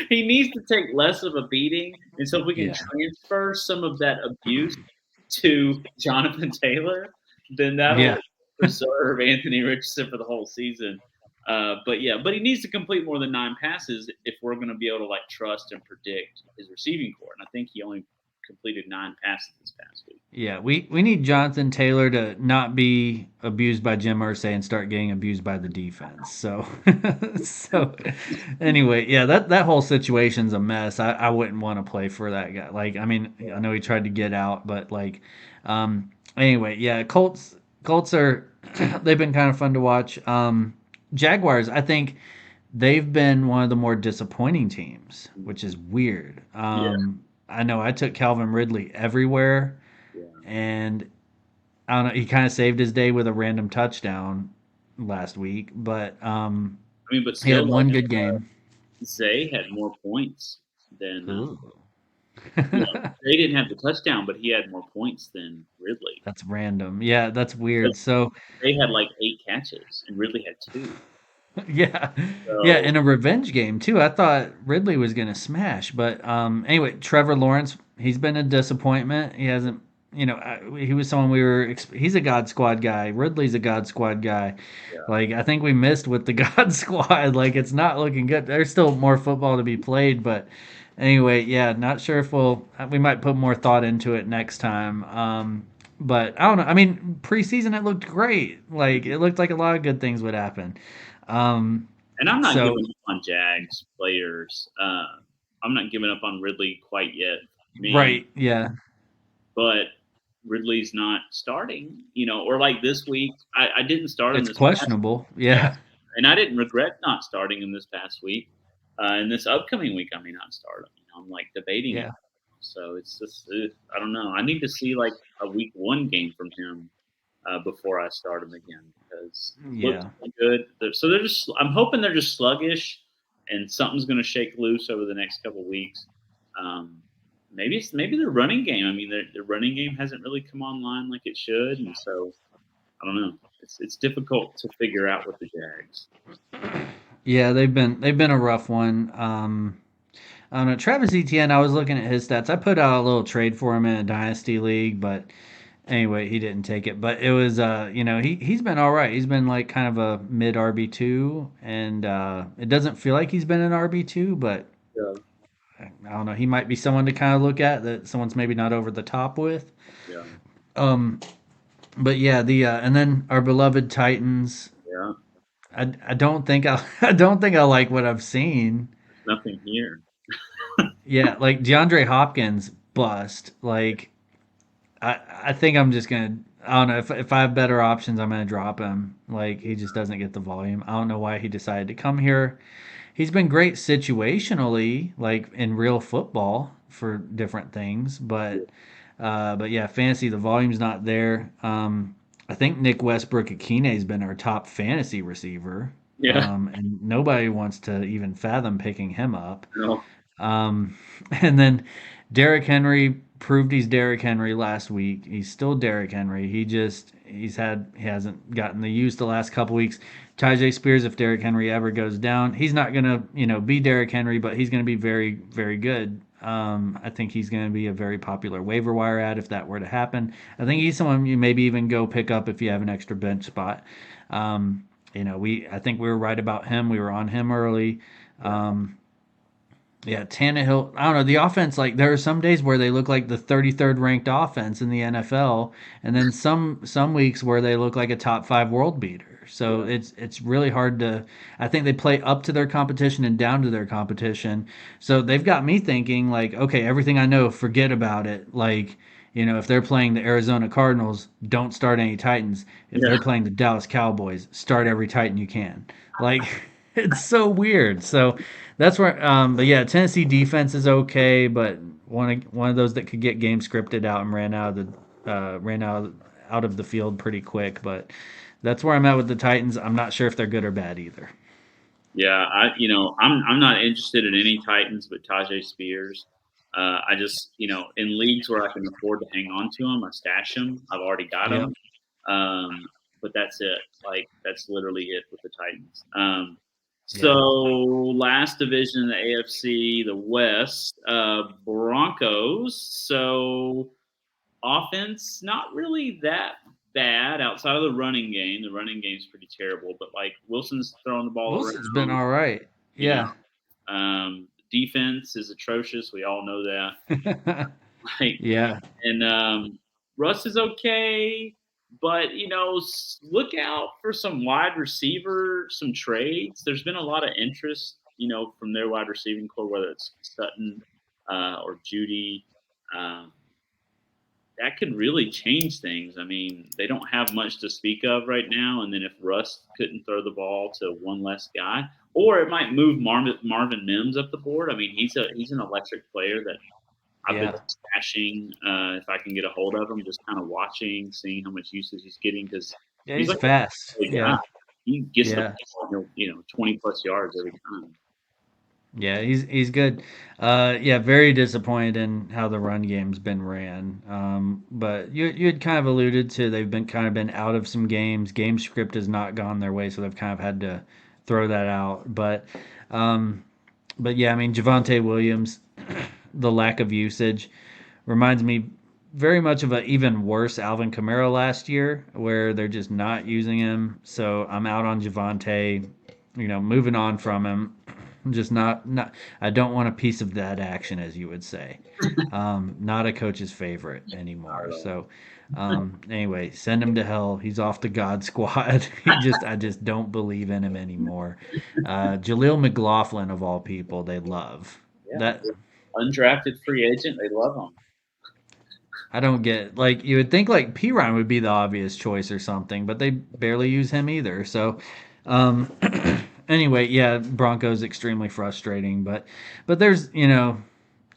B: he needs to take less of a beating, and so if we can
C: Yeah,
B: transfer some of that abuse to Jonathan Taylor, then
C: yeah.
B: that'll preserve Anthony Richardson for the whole season. But he needs to complete more than 9 passes if we're going to be able to like trust and predict his receiving core. And I think he only completed 9 passes this past week.
C: Yeah, we need Jonathan Taylor to not be abused by Jim Irsay and start getting abused by the defense. So, so anyway, yeah, that whole situation's a mess. I wouldn't want to play for that guy. Like, I mean, I know he tried to get out, but like, anyway, yeah, Colts are they've been kind of fun to watch. Jaguars, I think they've been one of the more disappointing teams, which is weird.
B: Yeah,
C: I know I took Calvin Ridley everywhere,
B: yeah.
C: and I don't know. He kind of saved his day with a random touchdown last week, but
B: I mean, but
C: he had
B: still, like
C: one good game.
B: Zay had more points than
C: Ooh.
B: Zay didn't have the touchdown, but he had more points than Ridley.
C: That's random. Yeah, that's
B: Because
C: weird. So,
B: Zay had like 8 catches, and Ridley had 2.
C: yeah. Yeah,
B: So
C: in a revenge game too. I thought Ridley was going to smash, but anyway, Trevor Lawrence, he's been a disappointment. He hasn't, he was someone we were he's a God Squad guy. Ridley's a God Squad guy.
B: yeah,
C: Like I think we missed with the God Squad. Like it's not looking good. There's still more football to be played, but anyway, yeah, not sure if we might put more thought into it next time. But I don't know. I mean, preseason it looked great. Like it looked like a lot of good things would happen. Um,
B: and I'm not
C: so
B: giving up on Jags players. I'm not giving up on Ridley quite yet. Me,
C: right, yeah,
B: but Ridley's not starting. Or like this week, I didn't start him
C: it's
B: this past.
C: questionable.
B: Yeah,
C: Yeah,
B: and I didn't regret not starting him this past week. And this upcoming week, I may not start him. I'm like debating it.
C: yeah,
B: So it's just I don't know. I need to see like a week 1 game from him before I start him again because he looked
C: yeah.
B: really good. So they're just. I'm hoping they're just sluggish, and something's going to shake loose over the next couple weeks. Um, maybe their running game. I mean, their running game hasn't really come online like it should, and so I don't know. It's difficult to figure out with the Jags.
C: Yeah, they've been a rough one. I don't know. Travis Etienne, I was looking at his stats. I put out a little trade for him in a dynasty league, but anyway, he didn't take it. But it was he's been all right. He's been like kind of a mid RB2, and it doesn't feel like he's been an RB2, but
B: Yeah,
C: I don't know. He might be someone to kind of look at that someone's maybe not over the top with.
B: yeah,
C: Um, but yeah, the and then our beloved Titans.
B: yeah.
C: I don't think I don't think I like what I've seen.
B: There's nothing here.
C: Yeah, like DeAndre Hopkins bust. Like I think I'm just gonna. I don't know if I have better options, I'm gonna drop him. Like he just doesn't get the volume. I don't know why he decided to come here. He's been great situationally, like in real football for different things, but yeah, fantasy the volume's not there. I think Nick Westbrook Akine has been our top fantasy receiver,
B: Yeah,
C: and nobody wants to even fathom picking him up.
B: no,
C: Um, and then Derrick Henry proved he's Derrick Henry last week. He's still Derrick Henry. He hasn't gotten the use the last couple weeks. Tajay Spears, if Derrick Henry ever goes down, he's not gonna be Derrick Henry, but he's gonna be very very good. I think he's going to be a very popular waiver wire ad if that were to happen. I think he's someone you maybe even go pick up if you have an extra bench spot. I think we were right about him. We were on him early. Um, yeah, Tannehill. I don't know the offense. Like there are some days where they look like the 33rd ranked offense in the NFL, and then some weeks where they look like a top 5 world beater. So
B: yeah,
C: it's really hard to. I think they play up to their competition and down to their competition. So they've got me thinking like, okay, everything I know, forget about it. Like if they're playing the Arizona Cardinals, don't start any Titans. If
B: yeah,
C: they're playing the Dallas Cowboys, start every Titan you can. Like it's so weird. So that's where, but yeah, Tennessee defense is okay, but one of those that could get game scripted out and ran out of the field pretty quick. But that's where I'm at with the Titans. I'm not sure if they're good or bad either.
B: yeah. I'm not interested in any Titans but Tajay Spears. I just, in leagues where I can afford to hang on to them, I stash them. I've already got
C: Yep.
B: them. But that's it. Like that's literally it with the Titans. So
C: Yeah.
B: last division in the AFC, the West, Broncos. So offense, not really that bad outside of the running game. The running game's pretty terrible, but like Wilson's throwing the ball
C: Wilson's been
B: around.
C: all right.
B: You
C: Yeah.
B: know, defense is atrocious. We all know that. Like,
C: Yeah.
B: and Russ is okay, but look out for some wide receiver, some trades. There's been a lot of interest, from their wide receiving core, whether it's Sutton or Judy. Um, that could really change things. I mean, they don't have much to speak of right now, and then if Russ couldn't throw the ball to one less guy, or it might move Marvin Mims up the board. I mean, he's an electric player that I've been
C: Yeah.
B: stashing if I can get a hold of him, just kind of watching, seeing how much usage he's getting because
C: Yeah,
B: he's
C: he's
B: like
C: fast.
B: a guy.
C: Yeah.
B: He gets the
C: Yeah.
B: ball, 20+ yards every time.
C: Yeah, he's good. Yeah, very disappointed in how the run game's been ran. But you had kind of alluded to they've been out of some games. Game script has not gone their way, so they've kind of had to throw that out. Um, but yeah, I mean Javonte Williams, the lack of usage reminds me very much of an even worse Alvin Kamara last year, where they're just not using him. So I'm out on Javonte. Moving on from him. Just not. I don't want a piece of that action, as you would say. Not a coach's favorite anymore. So, anyway, send him to hell. He's off the God squad. I just don't believe in him anymore. Jaleel McLaughlin of all people, they love
B: Yeah,
C: that.
B: undrafted free agent, they love him.
C: I don't get like you would think like P Ryan would be the obvious choice or something, but they barely use him either. So, um, anyway, yeah, Broncos extremely frustrating, but there's I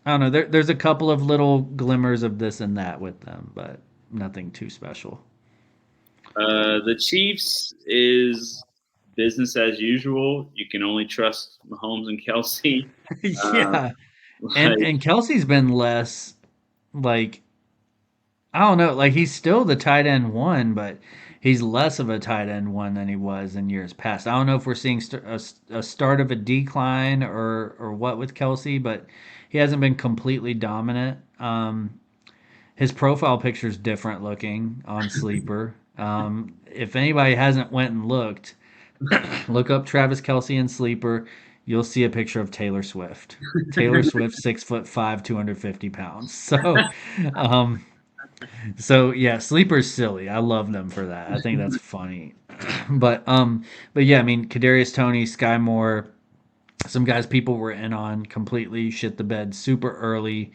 C: don't know there's a couple of little glimmers of this and that with them, but nothing too special.
B: The Chiefs is business as usual. You can only trust Mahomes and Kelsey. Uh,
C: Yeah, and
B: like,
C: and Kelsey's been less like I don't know, like he's still the tight end one, but he's less of a tight end one than he was in years past. I don't know if we're seeing a start of a decline or what with Kelsey, but he hasn't been completely dominant. His profile picture is different looking on Sleeper. If anybody hasn't went and look up Travis Kelsey in Sleeper. You'll see a picture of Taylor Swift. Taylor Swift, 6'5", 250 pounds. Um, so yeah, Sleeper's silly. I love them for that. I think that's funny. But yeah, I mean Kadarius Toney, Sky Moore, some guys people were in on completely shit the bed super early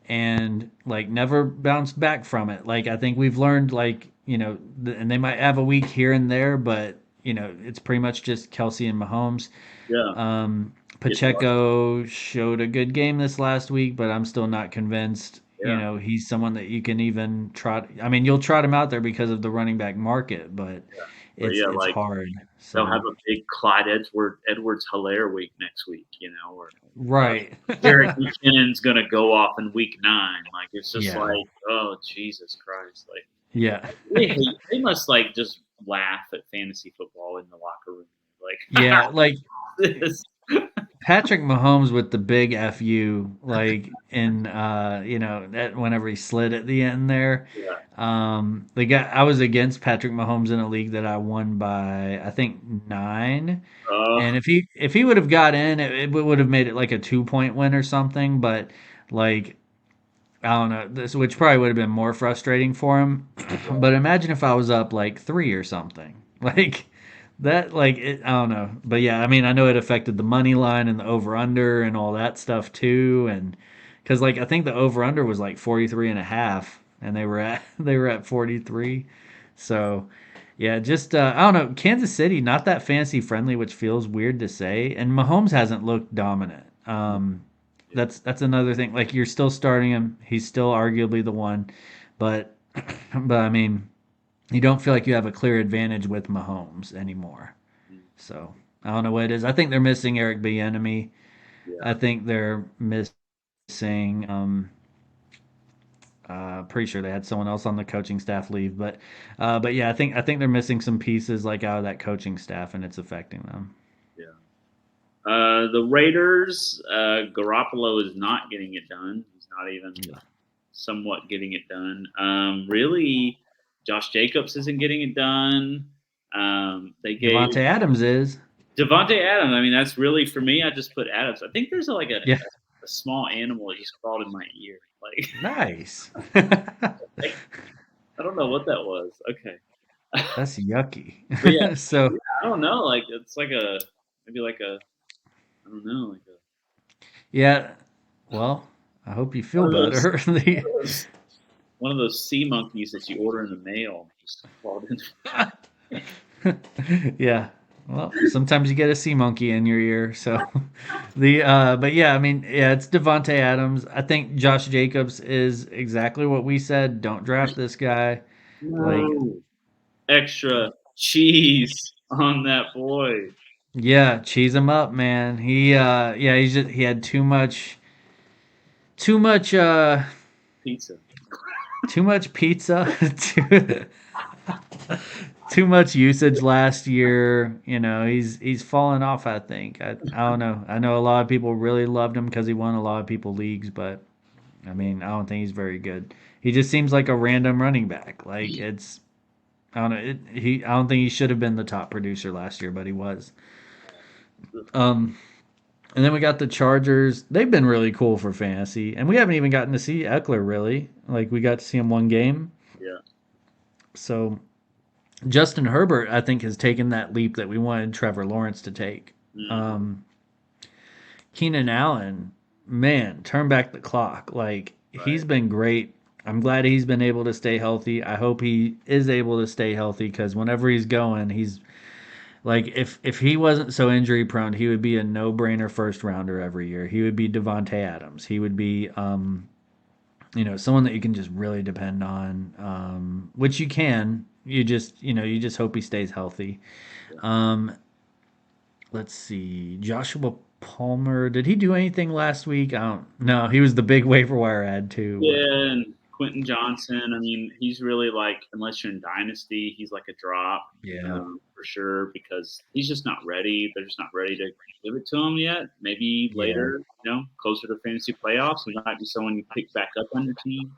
C: and like never bounced back from it. Like I think we've learned and they might have a week here and there, but it's pretty much just Kelsey and Mahomes.
B: yeah,
C: Pacheco showed a good game this last week, but I'm still not convinced.
B: yeah.
C: He's someone that you can even trot. I mean, you'll trot him out there because of the running back market, but
B: But
C: it's
B: yeah,
C: it's
B: like
C: hard.
B: they'll have
C: So
B: a big Clyde Edwards Hilaire week next week, or
C: right,
B: Derek McKinnon's gonna go off in week 9. Like it's just
C: yeah,
B: like, oh Jesus Christ! Like
C: yeah,
B: they must like just laugh at fantasy football in the locker room. Like
C: yeah. Like
B: this.
C: Patrick Mahomes with the big fu, like in that whenever he slid at the end there.
B: Yeah.
C: The guy I was against Patrick Mahomes in a league that I won by I think 9.
B: Oh,
C: And if he would have got in, it would have made it like a 2-point win or something. But like I don't know, this which probably would have been more frustrating for him. But imagine if I was up like 3 or something, like that. Like I don't know, but yeah, I mean, I know it affected the money line and the over under and all that stuff too. And because like I think the over under was like 43.5, and they were at 43. So yeah, just I don't know. Kansas City, not that fancy friendly, which feels weird to say. And Mahomes hasn't looked dominant. That's another thing. Like you're still starting him. He's still arguably the one, but but I mean, you don't feel like you have a clear advantage with Mahomes anymore. So I don't know what it is. I think they're missing Eric Bieniemy.
B: yeah.
C: I think they're missing. Pretty sure they had someone else on the coaching staff leave, but yeah, I think they're missing some pieces like out of that coaching staff, and it's affecting them.
B: Yeah. The Raiders, Garoppolo is not getting it done. He's not even
C: Yeah.
B: somewhat getting it done. Really, Josh Jacobs isn't getting it done. They gave
C: Devonte Adams is.
B: Devontae Adams. I mean, that's really for me. I just put Adams. I think there's like
C: Yeah.
B: a small animal that just crawled in my ear. Like
C: Nice.
B: I don't know what that was. Okay,
C: That's yucky.
B: but yeah,
C: So
B: I don't know. Like it's like maybe like I don't know, like
C: yeah, well, I hope you feel
B: one of those.
C: better.
B: one of those sea monkeys that you order in the mail. Just crawled in.
C: Yeah. Well, sometimes you get a sea monkey in your ear. So but yeah, I mean, yeah, it's Devonte Adams. I think Josh Jacobs is exactly what we said. Don't draft this guy. Like,
B: No extra cheese on that boy.
C: yeah, cheese him up, man. He had too much
B: Pizza.
C: too much pizza, too, too much usage last year. He's fallen off, I think. I don't know. I know a lot of people really loved him because he won a lot of people leagues, but I mean, I don't think he's very good. He just seems like a random running back. Like, it's I don't know. I don't think he should have been the top producer last year, but he was. Um, and then we got the Chargers. They've been really cool for fantasy, and we haven't even gotten to see Eckler really. Like, we got to see him one game.
B: Yeah.
C: So Justin Herbert, I think, has taken that leap that we wanted Trevor Lawrence to take.
B: Mm.
C: Keenan Allen, man, turn back the clock. Like, he's
B: Right.
C: been great. I'm glad he's been able to stay healthy. I hope he is able to stay healthy because whenever he's going, he's like, if he wasn't so injury prone, he would be a no brainer first rounder every year. He would be Devonte Adams. He would be someone that you can just really depend on, which you can. You just hope he stays healthy. Um, let's see, Joshua Palmer. Did he do anything last week? I don't. No, he was the big waiver wire ad too.
B: Yeah,
C: But
B: and Quentin Johnson. I mean, he's really like, unless you're in Dynasty, he's like a drop
C: yeah,
B: for sure because he's just not ready. They're just not ready to give it to him yet. Maybe
C: yeah.
B: later, closer to fantasy playoffs, he might be someone you pick back up on your team.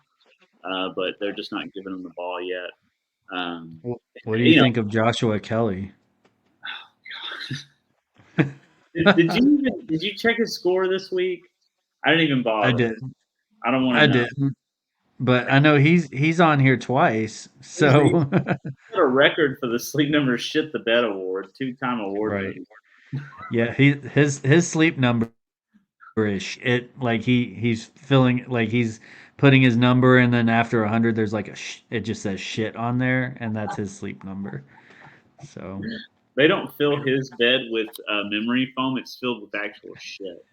B: But they're just not giving him the ball yet. Um,
C: What do you
B: you know,
C: think of Joshua Kelly?
B: did you check his score this week? I didn't even
C: I
B: bother.
C: did.
B: I don't want
C: I
B: to know.
C: didn't. But I know he's on here twice.
B: He's
C: So
B: got a record for the Sleep Number Shit the Bed Award, 2-time award
C: right.
B: winner.
C: Yeah, his sleep number is it like he's filling like he's putting his number and then after 100 there's like it just says shit on there and that's his sleep number. So
B: They don't fill his bed with memory foam; it's filled with actual shit.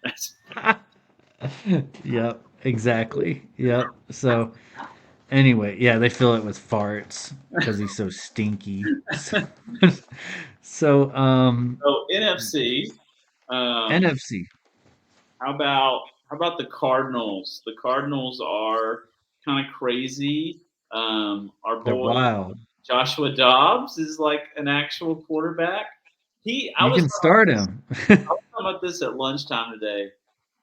C: yep, exactly. Yep. So anyway, yeah, they fill it with farts because he's so stinky. So,
B: So NFC. Um,
C: NFC,
B: how about the Cardinals? The Cardinals are kind of crazy. Our
C: they're
B: boy
C: wild.
B: Joshua Dobbs is like an actual quarterback. I
C: You
B: was
C: can start him.
B: talking about this at lunchtime today.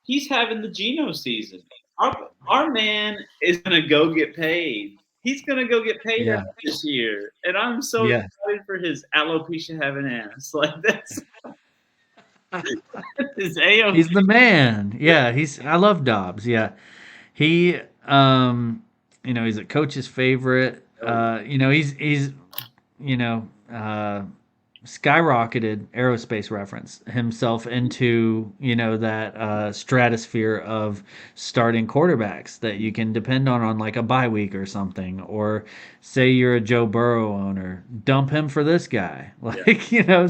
B: He's having the Geno season. Our man is gonna go get paid. He's gonna go get paid
C: Yeah,
B: after this year, and I'm so
C: yeah.
B: excited for his alopecia having ass. Like that's his AOP.
C: He's the man. Yeah, I love Dobbs. Yeah. He he's a coach's favorite. He's you know, uh skyrocketed aerospace reference himself into that stratosphere of starting quarterbacks that you can depend on like a bye week or something, or say you're a Joe Burrow owner, dump him for this guy. Like,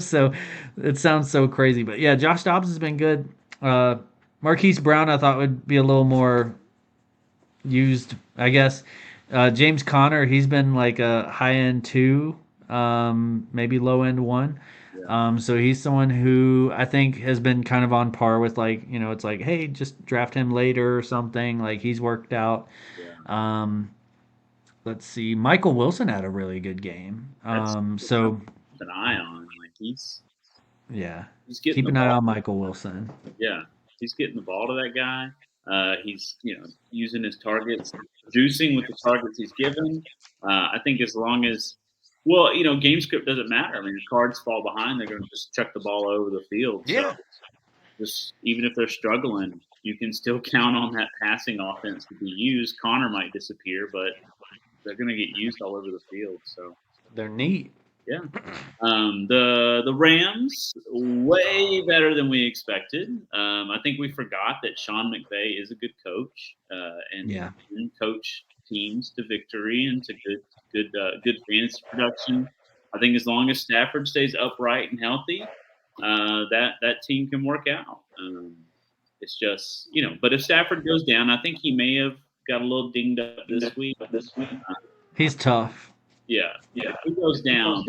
C: so it sounds so crazy, but yeah, Josh Dobbs has been good. Marquise Brown I thought would be a little more used, I guess. James Conner, he's been like a high end two, maybe low end one.
B: Yeah,
C: So he's someone who I think has been kind of on par with like, it's like, hey, just draft him later or something. Like, he's worked out.
B: yeah.
C: Um, let's see. Michael Wilson had a really good game.
B: That's
C: So
B: an eye on. Like
C: yeah,
B: he's getting
C: keep
B: the
C: an eye
B: ball.
C: on Michael Wilson.
B: Yeah, he's getting the ball to that guy. He's using his targets, producing with the targets he's given. I think as long as game script doesn't matter. I mean, if cards fall behind, they're going to just chuck the ball over the field. So
C: Yeah.
B: just even if they're struggling, you can still count on that passing offense to be used. Connor might disappear, but they're going to get used all over the field. So
C: They're neat.
B: yeah. The Rams way better than we expected. I think we forgot that Sean McVay is a good coach and
C: Yeah.
B: can coach teams to victory and to good fantasy production. I think as long as Stafford stays upright and healthy, that team can work out. It's just but if Stafford goes down, I think he may have got a little dinged up this week.
C: He's tough.
B: Yeah, if he goes down,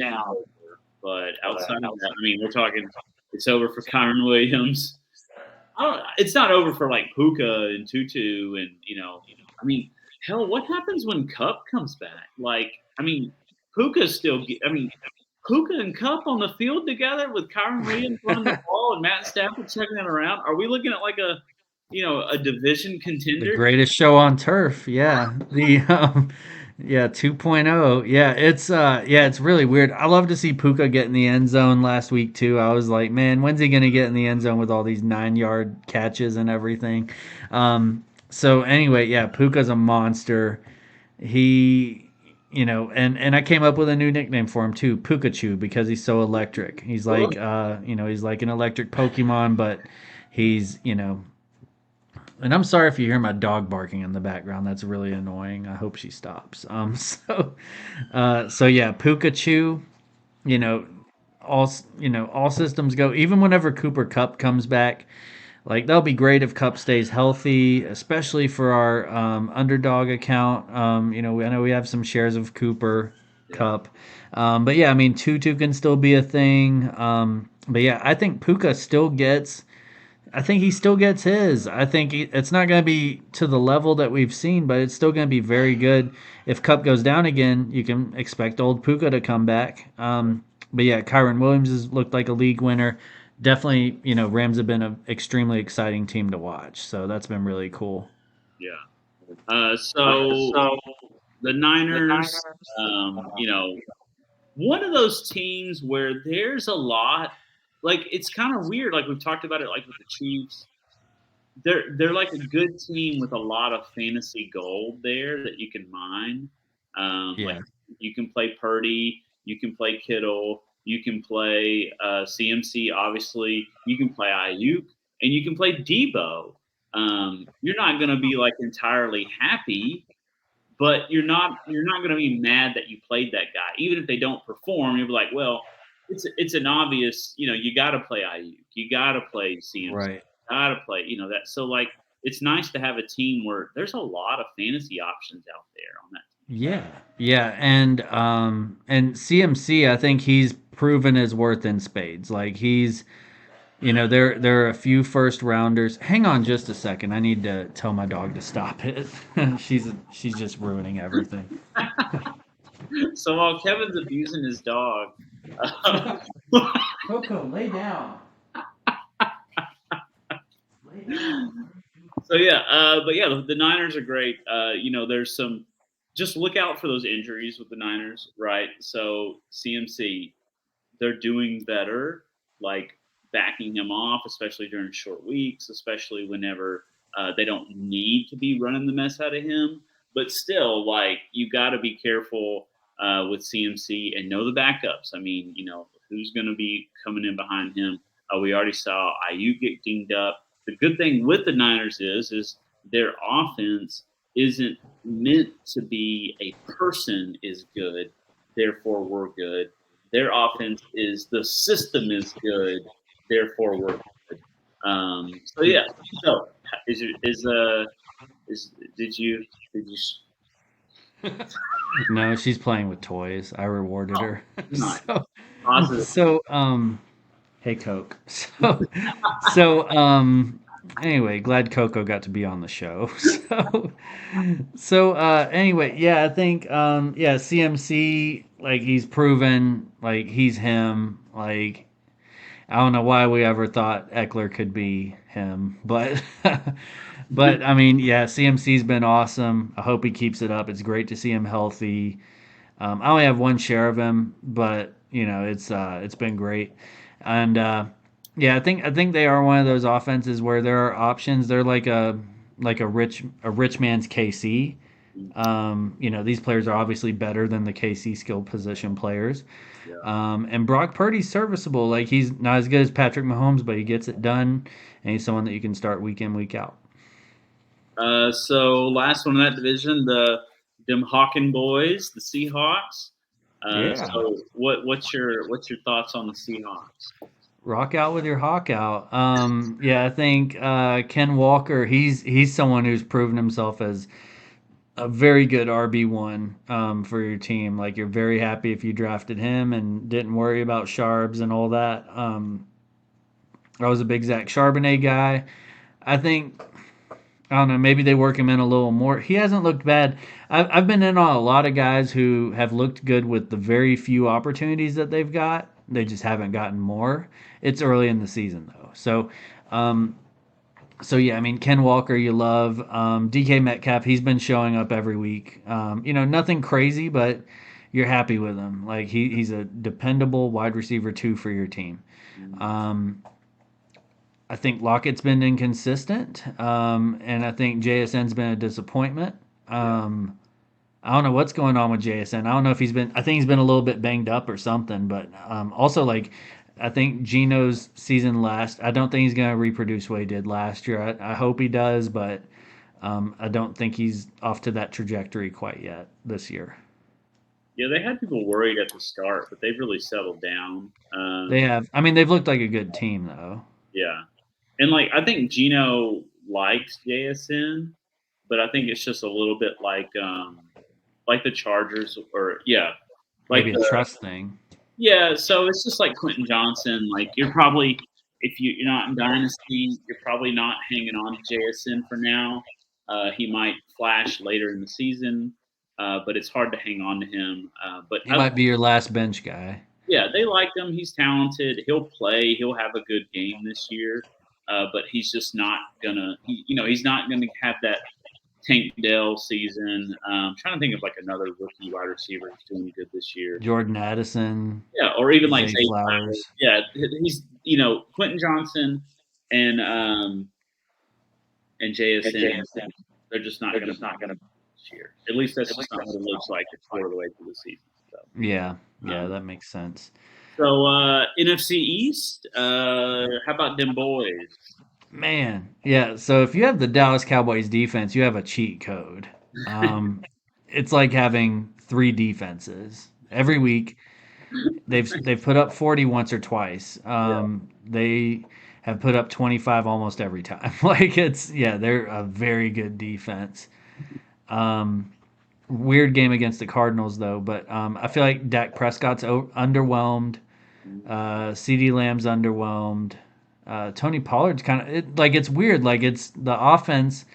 B: but outside of that, I mean, we're talking it's over for Kyron Williams. It's not over for like Puka and Tutu, and I mean, hell, what happens when Cup comes back? Like, I mean, Puka's still. I mean, Puka and Cup on the field together with Kyron Williams running the ball and Matt Stafford checking it around. Are we looking at like a division contender?
C: The greatest show on turf. Yeah. Yeah, 2.0. Yeah, it's really weird. I love to see Puka get in the end zone last week too. I was like, man, when's he gonna get in the end zone with all these 9-yard catches and everything? So anyway, yeah, Puka's a monster. He and I came up with a new nickname for him too, Pukachu, because he's so electric. He's like he's like an electric Pokemon, but he's and I'm sorry if you hear my dog barking in the background. That's really annoying. I hope she stops. So yeah, Pikachu, all systems go. Even whenever Cooper Cup comes back, like that'll be great if Cup stays healthy, especially for our underdog account. I know we have some shares of Cooper Cup, but yeah, I mean Tutu can still be a thing. But yeah, I think Puka still gets. I think he still gets his. I think it's not going to be to the level that we've seen, but it's still going to be very good. If Cup goes down again, you can expect old Puka to come back. But yeah, Kyron Williams has looked like a league winner. Definitely, Rams have been an extremely exciting team to watch. So that's been really cool.
B: Yeah. So the Niners, one of those teams where there's a lot. Like, it's kind of weird. Like, we've talked about it, like, with the Chiefs. They're like a good team with a lot of fantasy gold there that you can mine. Like, you can play Purdy. You can play Kittle. You can play CMC, obviously. You can play Ayuk. And you can play Debo. You're not going to be, like, entirely happy, but you're not going to be mad that you played that guy. Even if they don't perform, you'll be like, well, it's an obvious, you got to play Ayuk. You got to play CMC.
C: Right.
B: You got to play, that. So, like, it's nice to have a team where there's a lot of fantasy options out there on that team.
C: Yeah, and CMC, I think he's proven his worth in spades. Like he's, there are a few first rounders. Hang on just a second. I need to tell my dog to stop it. she's just ruining everything.
B: So while Kevin's abusing his dog,
C: Coco, lay down.
B: So yeah, but yeah, the Niners are great. There's some. Just look out for those injuries with the Niners, right? So CMC, they're doing better, like backing him off, especially during short weeks, especially whenever they don't need to be running the mess out of him. But still, like, you got to be careful with CMC and know the backups. I mean, who's going to be coming in behind him? We already saw Ayuk get dinged up. The good thing with the Niners is their offense isn't meant to be a person is good, therefore we're good. Their offense is the system is good, therefore we're good. So yeah. So did you?
C: No, she's playing with toys. I rewarded her.
B: Nice.
C: Hey Coke. Anyway, glad Coco got to be on the show. Anyway, yeah, I think CMC, like, he's proven, like, he's him. Like, I don't know why we ever thought Eckler could be him, but but I mean, yeah, CMC's been awesome. I hope he keeps it up. It's great to see him healthy. I only have one share of him, but it's been great. And yeah, I think they are one of those offenses where there are options. They're like a rich man's KC. These players are obviously better than the KC skill position players. Yeah. And Brock Purdy's serviceable. Like, he's not as good as Patrick Mahomes, but he gets it done, and he's someone that you can start week in, week out.
B: So last one in that division, the them Hawking boys, the Seahawks.
C: Yeah.
B: So what's your thoughts on the Seahawks?
C: Rock out with your hawk out. Yeah, I think Ken Walker. He's someone who's proven himself as a very good RB1 for your team. Like you're very happy if you drafted him and didn't worry about Sharbs and all that. I was a big Zach Charbonnet guy. I think I don't know. Maybe they work him in a little more. He hasn't looked bad. I've been in on a lot of guys who have looked good with the very few opportunities that they've got. They just haven't gotten more. It's early in the season though, so yeah. I mean, Ken Walker, you love DK Metcalf. He's been showing up every week. Nothing crazy, but you're happy with him. Like he's a dependable wide receiver 2 for your team. I think Lockett's been inconsistent, and I think JSN's been a disappointment. I don't know what's going on with JSN. I don't know if I think he's been a little bit banged up or something, but also like I think Gino's season I don't think he's going to reproduce what he did last year. I hope he does, but I don't think he's off to that trajectory quite yet this year.
B: Yeah, they had people worried at the start, but they've really settled down.
C: They have. I mean, they've looked like a good team, though.
B: Yeah. And, I think Gino likes JSN, but I think it's just a little bit like the Chargers
C: Maybe a trust thing.
B: Yeah, so it's just like Quentin Johnson. Like, you're probably – if you're not in Dynasty, you're probably not hanging on to JSN for now. He might flash later in the season, but it's hard to hang on to him. But
C: he might be your last bench guy.
B: Yeah, they like him. He's talented. He'll play. He'll have a good game this year. But he's just not gonna. He's not gonna have that Tank Dell season. I'm trying to think of another rookie wide receiver who's doing good this year.
C: Jordan Addison.
B: Yeah, or even
C: Zay Flowers.
B: Yeah, he's Quentin Johnson and JSN. They're just not gonna this year. At least that's just not what it looks like before the way through the season. So.
C: Yeah, that makes sense.
B: So NFC East, how about them boys?
C: Man, yeah. So if you have the Dallas Cowboys defense, you have a cheat code. It's like having 3 defenses every week. They've put up 40 once or twice. They have put up 25 almost every time. They're a very good defense. Weird game against the Cardinals though, but I feel like Dak Prescott's underwhelmed. CeeDee Lamb's underwhelmed. Tony Pollard's it's weird. It's the offense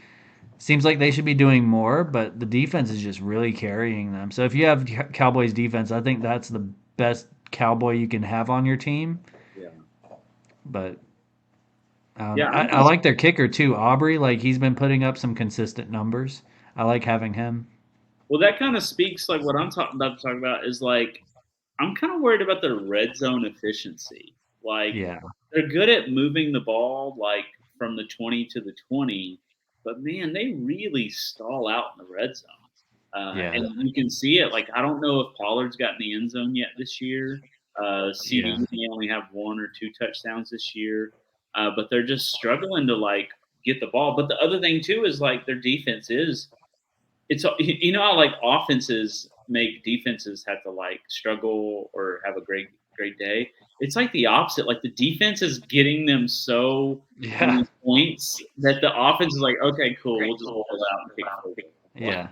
C: seems like they should be doing more, but the defense is just really carrying them. So if you have Cowboys defense, I think that's the best Cowboy you can have on your team.
B: Yeah.
C: But I like their kicker too, Aubrey. He's been putting up some consistent numbers. I like having him.
B: Well, that kind of speaks what I'm talking about is I'm kind of worried about their red zone efficiency. They're good at moving the ball from the 20 to the 20, but man, they really stall out in the red zone. And you can see it. I don't know if Pollard's gotten the end zone yet this year. CD may only have 1 or 2 touchdowns this year, but they're just struggling to get the ball. But the other thing too is their defense is. It's how offenses make defenses have to struggle or have a great day. It's the opposite. The defense is getting them so many points that the offense is okay, cool, we'll just pull it out and kick it.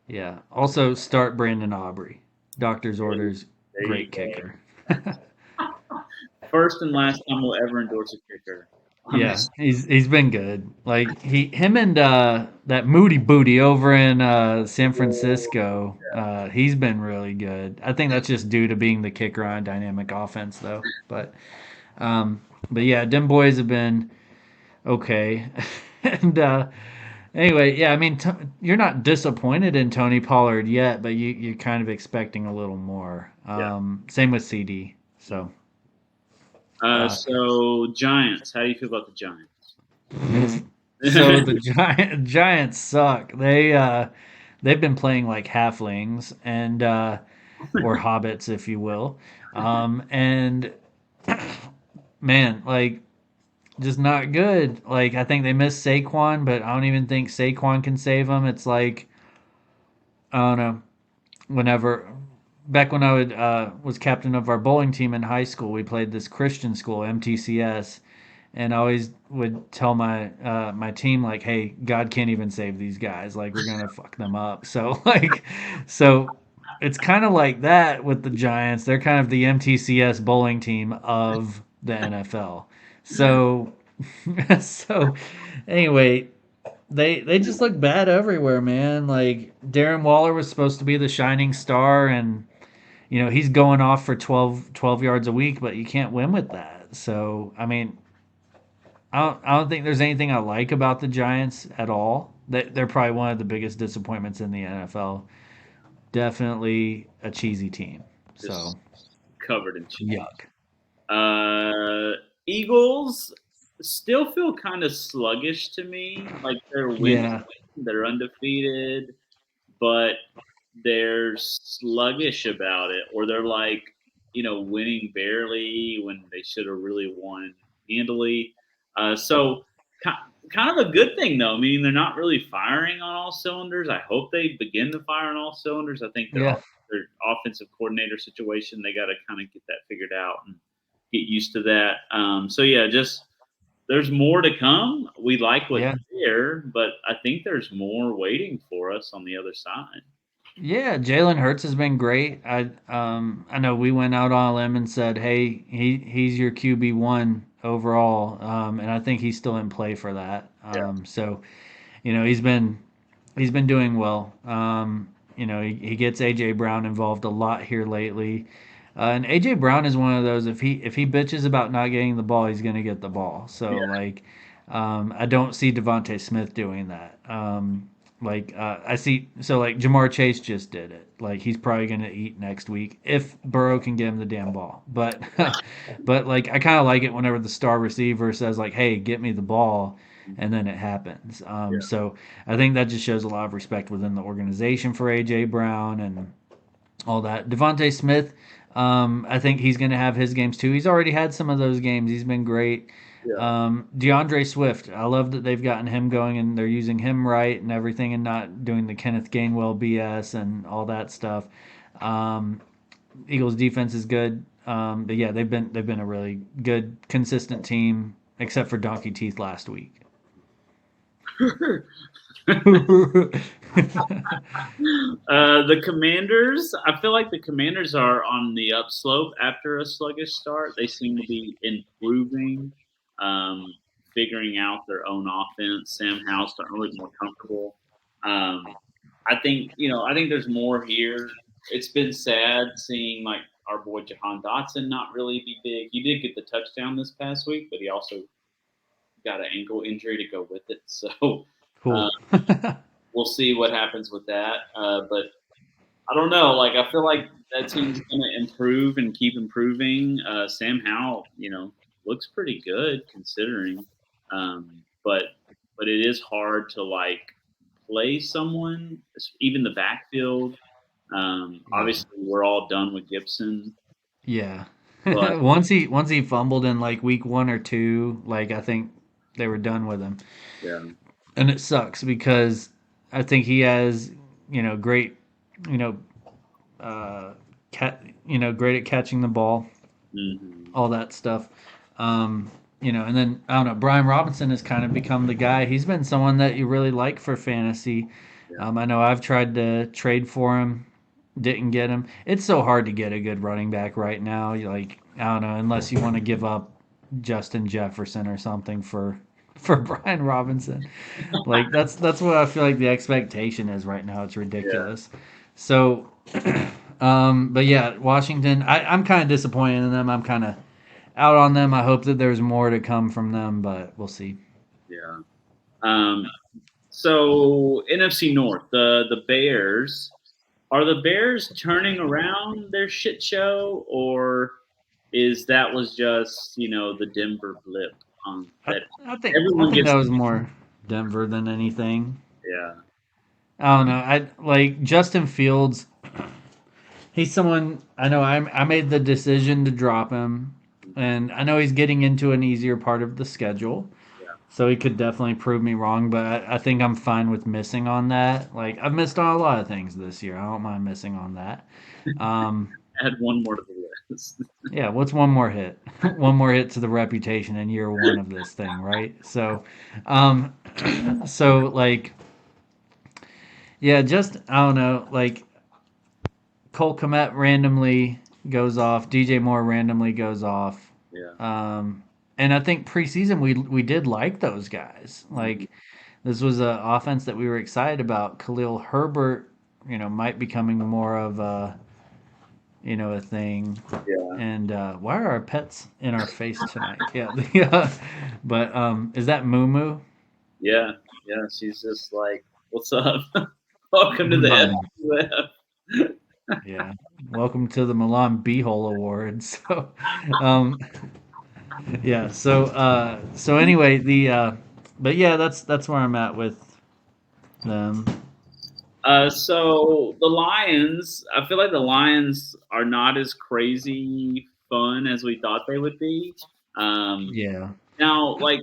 C: Yeah. Also, start Brandon Aubrey. Doctor's orders. Great kicker.
B: First and last time we'll ever endorse a kicker.
C: Yeah, he's been good. Him and that Moody Booty over in San Francisco, he's been really good. I think that's just due to being the kicker on a dynamic offense, though. But yeah, them boys have been okay. And anyway, yeah, I mean, you're not disappointed in Tony Pollard yet, but you're kind of expecting a little more. Same with CD. So.
B: So Giants, how do you feel about the Giants?
C: So the Giants suck. They've been playing like halflings and or hobbits, if you will, and man, just not good. I think they missed Saquon, but I don't even think Saquon can save them. It's I don't know. Whenever back when I was captain of our bowling team in high school, we played this Christian school, MTCS, and I always would tell my team like, "Hey, God can't even save these guys. Like, we're gonna fuck them up." So so it's kind of like that with the Giants. They're kind of the MTCS bowling team of the NFL. So so anyway, they just look bad everywhere, man. Like Darren Waller was supposed to be the shining star, and he's going off for 12 yards a week, but you can't win with that. So I mean, I don't think there's anything I like about the Giants at all. They're probably one of the biggest disappointments in the NFL. Definitely a cheesy team.
B: Just
C: So
B: covered in cheese.
C: yuck.
B: Eagles still feel kind of sluggish to me. Like they're winning,
C: Yeah.
B: they're undefeated, but they're sluggish about it, or they're like, winning barely when they should have really won handily. So kind of a good thing though. I mean, they're not really firing on all cylinders. I hope they begin to fire on all cylinders. I think
C: Yeah.
B: their offensive coordinator situation, they got to kind of get that figured out and get used to that. So yeah, just there's more to come. We like what's
C: Yeah.
B: there, but I think there's more waiting for us on the other side.
C: Yeah, Jalen Hurts has been great. I know we went out on a limb and said, hey, he's your QB1 overall, and I think he's still in play for that.
B: Yeah.
C: So he's been doing well. He gets AJ Brown involved a lot here lately. And AJ Brown is one of those, if he bitches about not getting the ball, he's going to get the ball. So I don't see Devontae Smith doing that. I see, so like Jamar Chase just did it. Like he's probably going to eat next week if Burrow can get him the damn ball. But but like I kind of like it whenever the star receiver says like, "Hey, get me the ball," and then it happens. So I think that just shows a lot of respect within the organization for AJ Brown and all that. Devontae Smith, I think he's going to have his games too. He's already had some of those games. He's been great. DeAndre Swift, I love that they've gotten him going and they're using him right and everything and not doing the Kenneth Gainwell BS and all that stuff. Eagles defense is good. But yeah, they've been a really good, consistent team, except for Donkey Teeth last week.
B: The Commanders, I feel like the Commanders are on the upslope after a sluggish start. They seem to be improving, figuring out their own offense. Sam Howell starting to look more comfortable. I think there's more here. It's been sad seeing like our boy Jahan Dotson not really be big. He did get the touchdown this past week, but he also got an ankle injury to go with it. So
C: Cool.
B: we'll see what happens with that. But I don't know. Like I feel like that team's going to improve and keep improving. Sam Howell, looks pretty good considering. But it is hard to like play someone, even the backfield. Obviously, we're all done with Gibson.
C: Yeah.
B: But
C: once he fumbled in like week 1 or 2, like I think they were done with him.
B: yeah,
C: And it sucks because I think he has, great, great at catching the ball, all that stuff. And then I don't know, Brian Robinson has kind of become the guy. He's been someone that you really like for fantasy. I know I've tried to trade for him, didn't get him. It's so hard to get a good running back right now. Like I don't know, unless you want to give up Justin Jefferson or something for Brian Robinson. Like that's what I feel like the expectation is right now. It's ridiculous. So, but yeah, Washington. I'm kind of disappointed in them. I'm kind of out on them. I hope that there's more to come from them, but we'll see.
B: Yeah. So NFC North, the Bears. Are the Bears turning around their shit show, or was just the Denver blip?
C: I think that was more Denver than anything.
B: Yeah.
C: I don't know. I like Justin Fields. He's someone I know. I made the decision to drop him, and I know he's getting into an easier part of the schedule. So he could definitely prove me wrong, but I think I'm fine with missing on that. Like I've missed on a lot of things this year. I don't mind missing on that. Um,
B: Add one more to the list.
C: yeah, what's one more hit? One more hit to the reputation in year one of this thing, right? So, um, so like, yeah, just I don't know, like Cole Kmet randomly goes off, DJ Moore randomly goes off.
B: Yeah.
C: Um, and I think preseason we did like those guys. Like this was an offense that we were excited about. Khalil Herbert, might becoming more of a thing.
B: Yeah.
C: And why are our pets in our face tonight? Yeah, but is that Moo Moo?
B: Yeah. Yeah. She's just like, what's up? Welcome to the
C: Milan.
B: FUF.
C: Yeah, welcome to the Milan Beehole Awards. So, um, yeah. So anyway, but yeah, that's where I'm at with them.
B: So the Lions, I feel like the Lions are not as crazy fun as we thought they would be.
C: Yeah,
B: Now, like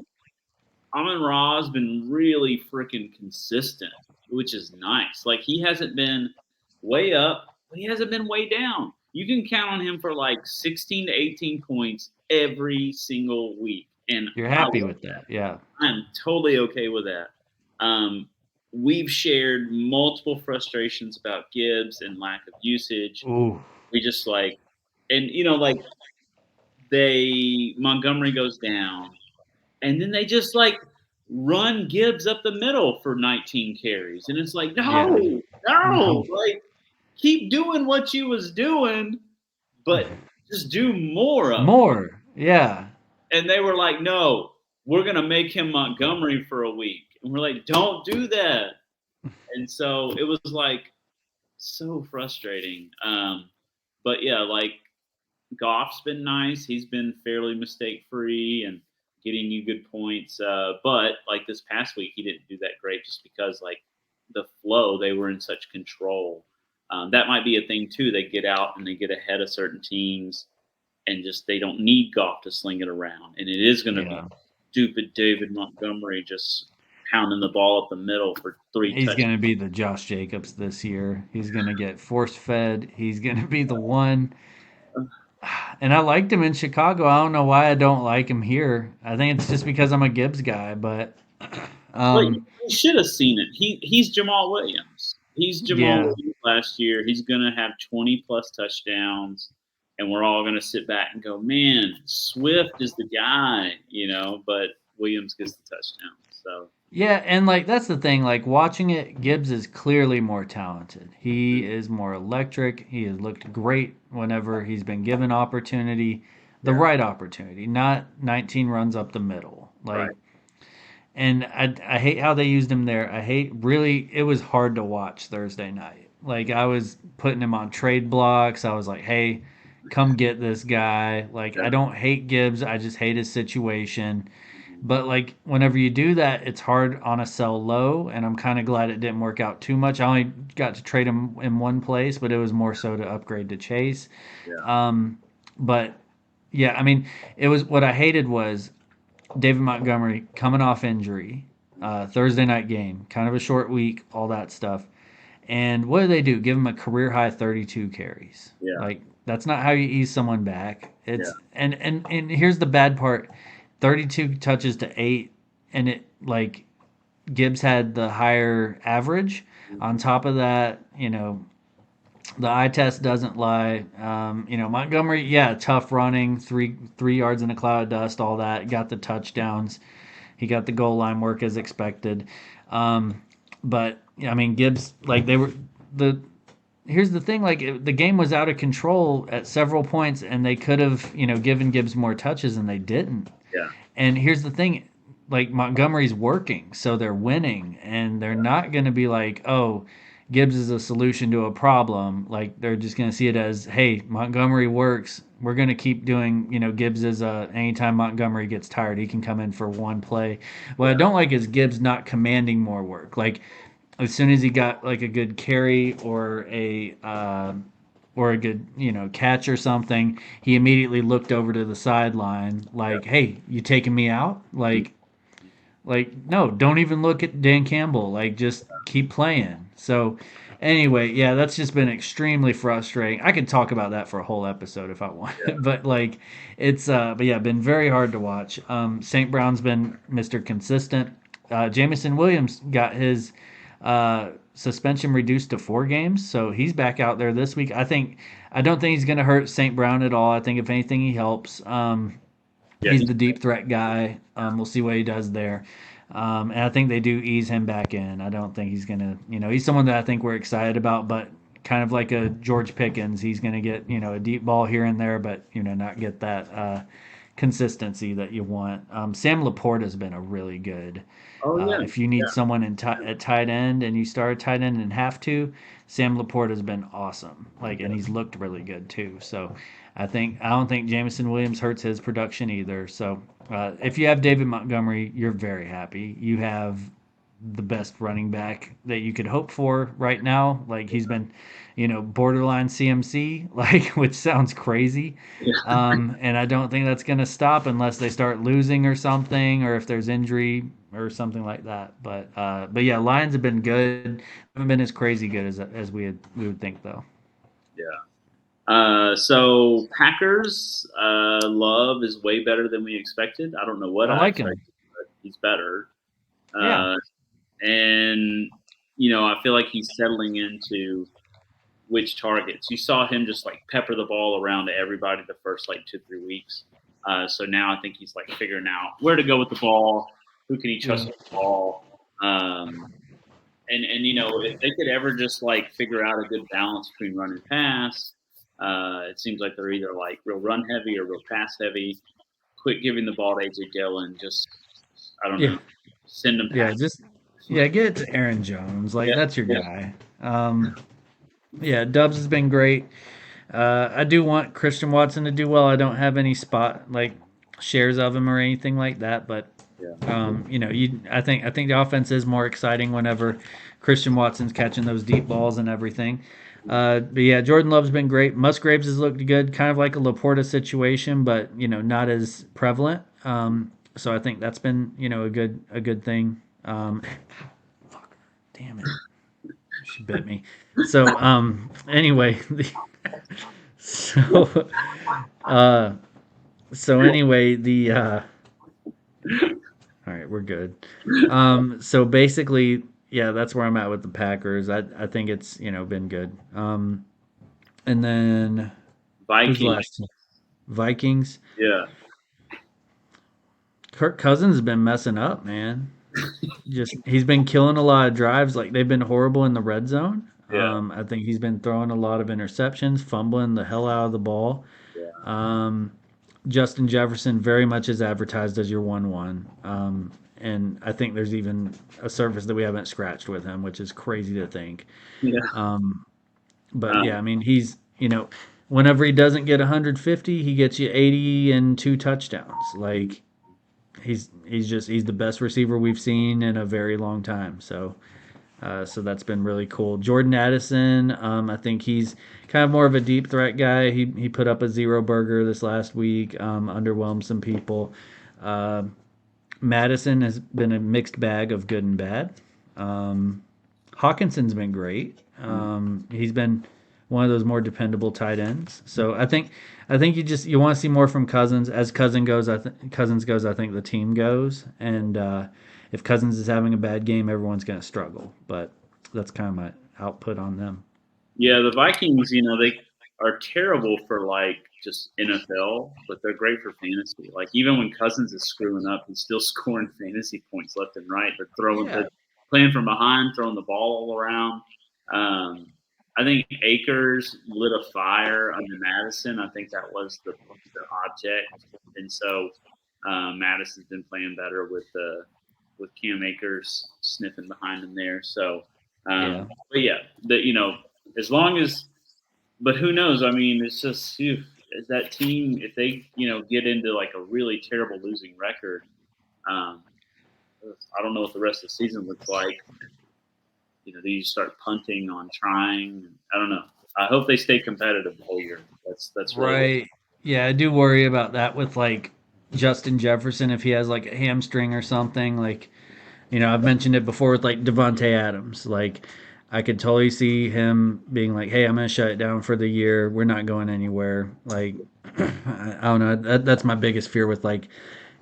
B: Amon Ra has been really freaking consistent, which is nice. Like he hasn't been way up, but he hasn't been way down. You can count on him for like 16 to 18 points every single week, and
C: you're happy with that. Yeah.
B: I'm totally okay with that. Um, we've shared multiple frustrations about Gibbs and lack of usage.
C: Ooh.
B: We just like, and like Montgomery goes down, and then they just like run Gibbs up the middle for 19 carries, and it's like, no,
C: Yeah.
B: no, like keep doing what you was doing, but just do more of it.
C: More. Yeah.
B: And they were like, no, we're going to make him Montgomery for a week. And we're like, don't do that. And so it was like so frustrating. But yeah, like Goff's been nice. He's been fairly mistake free and getting you good points. But like this past week, he didn't do that great just because like the flow, they were in such control. That might be a thing too. They get out and they get ahead of certain teams. And just they don't need Goff to sling it around. And it is going to be stupid David Montgomery just pounding the ball up the middle for 3
C: He's
B: touchdowns.
C: going to be the Josh Jacobs this year. He's going to get force fed. He's going to be the one. And I liked him in Chicago. I don't know why I don't like him here. I think it's just because I'm a Gibbs guy. But
B: you should have seen it. He's Jamal Williams. He's Jamal Williams last year. He's going to have 20-plus touchdowns. And we're all going to sit back and go, man, Swift is the guy, but Williams gets the touchdown. So
C: yeah, and like that's the thing. Like watching it, Gibbs is clearly more talented. He is more electric. He has looked great whenever he's been given opportunity, the right opportunity, not 19 runs up the middle. Like, and I hate how they used him there. I hate really. It was hard to watch Thursday night. Like I was putting him on trade blocks. I was like, hey, come get this guy. Like I don't hate Gibbs. I just hate his situation. But like whenever you do that, it's hard on a sell low, and I'm kind of glad it didn't work out too much. I only got to trade him in one place, but it was more so to upgrade to Chase. But yeah, I mean, it was what I hated was David Montgomery coming off injury, Thursday night game, kind of a short week, all that stuff. And what do? Give him a career high 32 carries.
B: Yeah.
C: Like that's not how you ease someone back. It's and here's the bad part. 32 touches to 8, and it like Gibbs had the higher average. On top of that, the eye test doesn't lie. Montgomery, tough running, three yards in a cloud of dust, all that. Got the touchdowns. He got the goal line work as expected. But I mean, Gibbs, like here's the thing, like the game was out of control at several points, and they could have, given Gibbs more touches, and they didn't.
B: Yeah.
C: And here's the thing, like Montgomery's working, so they're winning, and they're not going to be like, oh, Gibbs is a solution to a problem. Like they're just going to see it as, hey, Montgomery works. We're going to keep doing, Gibbs is anytime Montgomery gets tired, he can come in for one play. What I don't like is Gibbs not commanding more work. Like as soon as he got like a good carry or a good, catch or something, he immediately looked over to the sideline like, hey, you taking me out? Like, Like, no, don't even look at Dan Campbell. Like, just keep playing. So, anyway, yeah, that's just been extremely frustrating. I could talk about that for a whole episode if I want, but like, but yeah, been very hard to watch. St. Brown's been Mr. Consistent. Jamison Williams got his suspension reduced to 4 games, so he's back out there this week. I don't think he's going to hurt St. Brown at all. I think if anything, he helps.
B: Yeah,
C: He's the deep threat guy. We'll see what he does there. And I think they do ease him back in. I don't think he's going to, he's someone that I think we're excited about, but kind of like a George Pickens, he's going to get, a deep ball here and there, but, not get that consistency that you want. Sam Laporte has been a really good.
B: oh yeah,
C: If you need someone at tight end and you start a tight end and have to, Sam Laporte has been awesome. And he's looked really good too. So I don't think Jamison Williams hurts his production either. So if you have David Montgomery, you're very happy. You have the best running back that you could hope for right now. Like he's been, borderline CMC, which sounds crazy.
B: yeah.
C: And I don't think that's going to stop unless they start losing or something, or if there's injury or something like that. But yeah, Lions have been good. Haven't been as crazy good as we would think though.
B: So Packers, Love is way better than we expected. I don't know what
C: I
B: I
C: like him.
B: expected, but he's better.
C: Yeah.
B: And I feel like he's settling into which targets. You saw him just like pepper the ball around to everybody the first like 2-3 weeks. So now I think he's like figuring out where to go with the ball, who can he trust with the ball. And if they could ever just like figure out a good balance between run and pass, it seems like they're either like real run heavy or real pass heavy. Quit giving the ball to AJ Dillon. Just I don't know, send them.
C: Yeah, get it to Aaron Jones. That's your guy. Yeah, Dubs has been great. I do want Christian Watson to do well. I don't have any shares of him or anything like that, but I think the offense is more exciting whenever Christian Watson's catching those deep balls and everything. But yeah, Jordan Love's been great. Musgraves has looked good, kind of like a Laporta situation, but not as prevalent. So I think that's been a good thing. Fuck, damn it, she bit me. So anyway, so anyway the all right, we're good. So basically, yeah, that's where I'm at with the Packers. I think it's been good. And then who's
B: Vikings.
C: last? Vikings.
B: Yeah.
C: Kirk Cousins has been messing up, man. He's been killing a lot of drives. Like they've been horrible in the red zone.
B: Yeah.
C: I think he's been throwing a lot of interceptions, fumbling the hell out of the ball.
B: Yeah.
C: Justin Jefferson very much is advertised as your 1-1. And I think there's even a surface that we haven't scratched with him, which is crazy to think.
B: Yeah.
C: But yeah, I mean, he's, whenever he doesn't get 150, he gets you 80 and 2 touchdowns. Like he's the best receiver we've seen in a very long time. So that's been really cool. Jordan Addison, I think he's kind of more of a deep threat guy. He put up a 0 burger this last week, underwhelmed some people. Madison has been a mixed bag of good and bad. Hawkinson's been great. He's been one of those more dependable tight ends. So I think you want to see more from Cousins. As Cousins goes, I think the team goes. And if Cousins is having a bad game, everyone's going to struggle. But that's kind of my output on them.
B: Yeah, the Vikings, they are terrible for just NFL, but they're great for fantasy. Like even when Cousins is screwing up, he's still scoring fantasy points left and right. They're playing from behind, throwing the ball all around. I think Akers lit a fire under Madison. I think that was the object, and so Madison's been playing better with Cam Akers sniffing behind him there. So, but yeah, as long as, but who knows? I mean, it's just is that team, if they get into like a really terrible losing record, I don't know what the rest of the season looks like. Do you start punting on trying? I don't know. I hope they stay competitive the whole year. That's really
C: right. Yeah, I do worry about that with Justin Jefferson if he has like a hamstring or something. Like, I've mentioned it before with like Devonte Adams. Like, I could totally see him being like, "Hey, I'm gonna shut it down for the year. We're not going anywhere." Like, I don't know. That's my biggest fear with like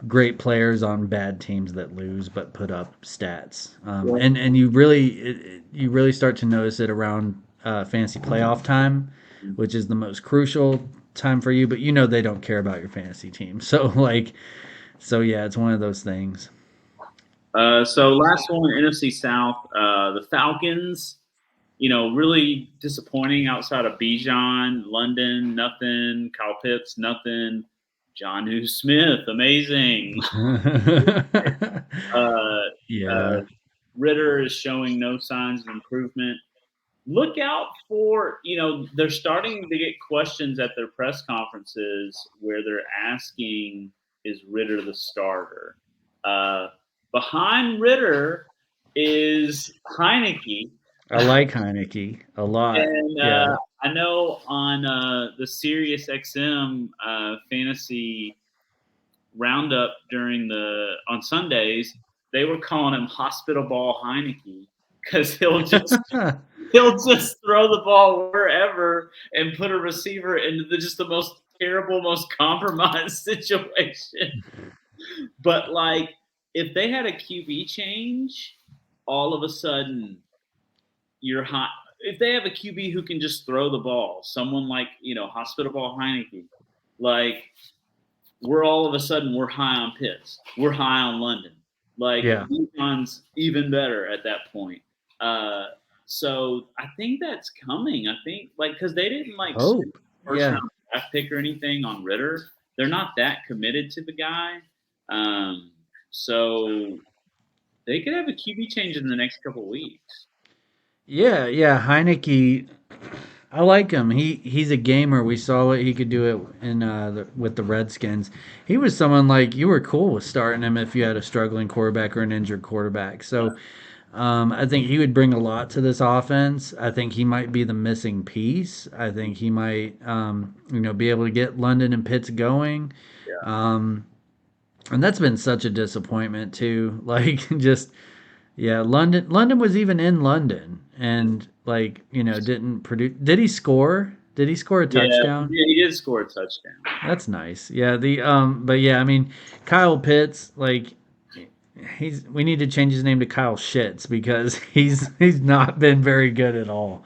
C: great players on bad teams that lose but put up stats. And you really start to notice it around fantasy playoff time, which is the most crucial time for you. But they don't care about your fantasy team, so yeah, it's one of those things.
B: So last one, NFC South, the Falcons. Really disappointing outside of Bijan, London, nothing. Kyle Pitts, nothing. Jonnu Smith, amazing. uh,
C: Yeah.
B: uh, Ritter is showing no signs of improvement. Look out for, they're starting to get questions at their press conferences where they're asking, is Ritter the starter? Behind Ritter is Heineke.
C: I like Heineke a lot.
B: And
C: Yeah.
B: I know on the Sirius XM fantasy roundup on Sundays, they were calling him Hospital Ball Heineke because he'll just throw the ball wherever and put a receiver into just the most terrible, most compromised situation. But like, if they had a QB change, all of a sudden you're hot. If they have a QB who can just throw the ball, someone like Hospital Ball Heineke, like we're all of a sudden we're high on Pitts, we're high on London. Like
C: Yeah.
B: Bijan's even better at that point. So I think that's coming. I think because they didn't
C: Oh,
B: first
C: yeah.
B: round draft pick or anything on Ritter. They're not that committed to the guy. So they could have a QB change in the next couple of weeks.
C: Yeah, yeah. Heineke, I like him. He's a gamer. We saw what he could do it in with the Redskins. He was someone like you were cool with starting him if you had a struggling quarterback or an injured quarterback. So I think he would bring a lot to this offense. I think he might be the missing piece. I think he might be able to get London and Pitts going.
B: Yeah.
C: And that's been such a disappointment too. Like just yeah, London was even in London and didn't produce. Did he score? Did he score a touchdown?
B: Yeah, he did score a touchdown.
C: That's nice. Yeah, but yeah, I mean, Kyle Pitts, like we need to change his name to Kyle Shits because he's not been very good at all.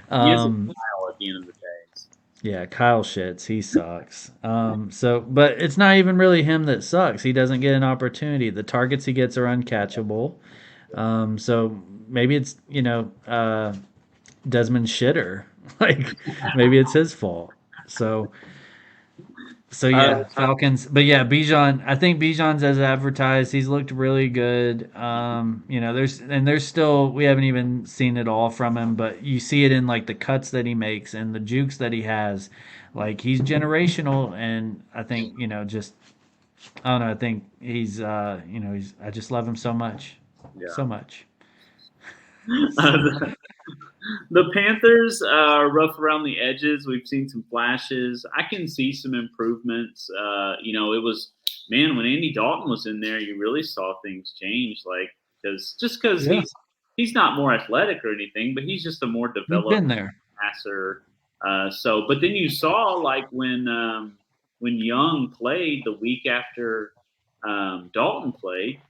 B: He is a smile at the end of the day.
C: Yeah, Kyle Shits, he sucks. But it's not even really him that sucks. He doesn't get an opportunity. The targets he gets are uncatchable. So maybe it's Desmond Shitter. Like maybe it's his fault. So yeah, Falcons. But yeah, Bijan. I think Bijan's as advertised. He's looked really good. There's still we haven't even seen it all from him, but you see it in like the cuts that he makes and the jukes that he has. Like he's generational, and I think just I don't know. I think he's he's. I just love him so much, so much.
B: The Panthers are rough around the edges. We've seen some flashes. I can see some improvements. It was when Andy Dalton was in there, you really saw things change. Like because he's not more athletic or anything, but he's just a more developed passer. But then you saw like when Young played the week after Dalton played.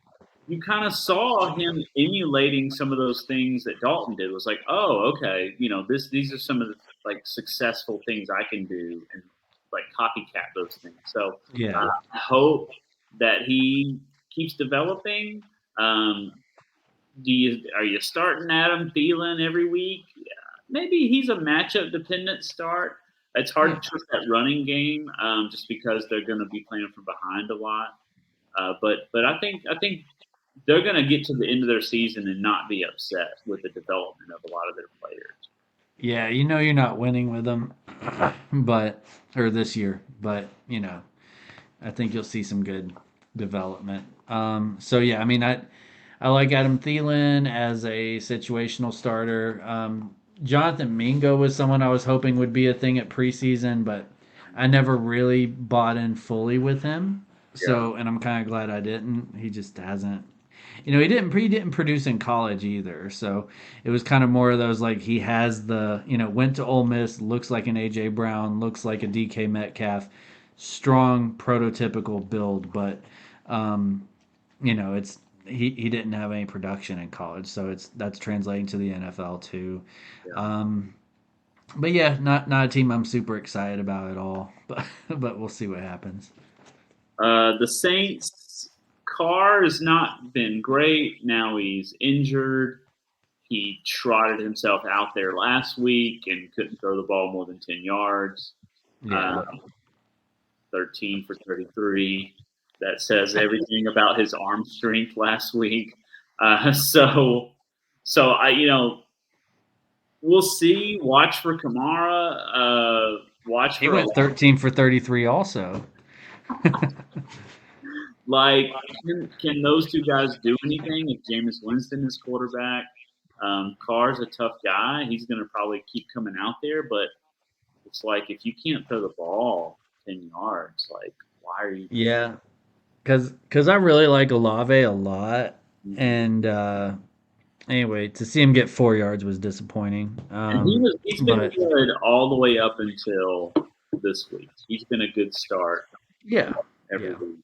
B: You kind of saw him emulating some of those things that Dalton did. It was like, oh, okay, these are some of the like successful things I can do, and like copycat those things. So I hope that he keeps developing. Are you starting Adam Thielen every week? Yeah. Maybe he's a matchup dependent start. It's hard to trust that running game just because they're going to be playing from behind a lot. But I think they're going to get to the end of their season and not be upset with the development of a lot of their players.
C: Yeah, you're not winning with them, or this year, but I think you'll see some good development. So yeah, I mean, I like Adam Thielen as a situational starter. Jonathan Mingo was someone I was hoping would be a thing at preseason, but I never really bought in fully with him. So, and I'm kind of glad I didn't. He just hasn't. He didn't produce in college either. So it was kind of more of those like he has went to Ole Miss, looks like an AJ Brown, looks like a DK Metcalf, strong prototypical build, but it's he didn't have any production in college, so that's translating to the NFL too.
B: Yeah.
C: But yeah, not a team I'm super excited about at all. But we'll see what happens.
B: The Saints, Carr has not been great. Now he's injured. He trotted himself out there last week and couldn't throw the ball more than 10 yards.
C: Yeah.
B: 13 for 33. That says everything about his arm strength last week. So we'll see. Watch for Kamara.
C: He went 13 for 33 also.
B: Like, can those two guys do anything if Jameis Winston is quarterback? Carr's a tough guy. He's going to probably keep coming out there, but it's like if you can't throw the ball 10 yards, like, why are you?
C: Yeah, because I really like Olave a lot, and anyway, to see him get 4 yards was disappointing.
B: He's been good all the way up until this week. He's been a good start.
C: Yeah,
B: every week.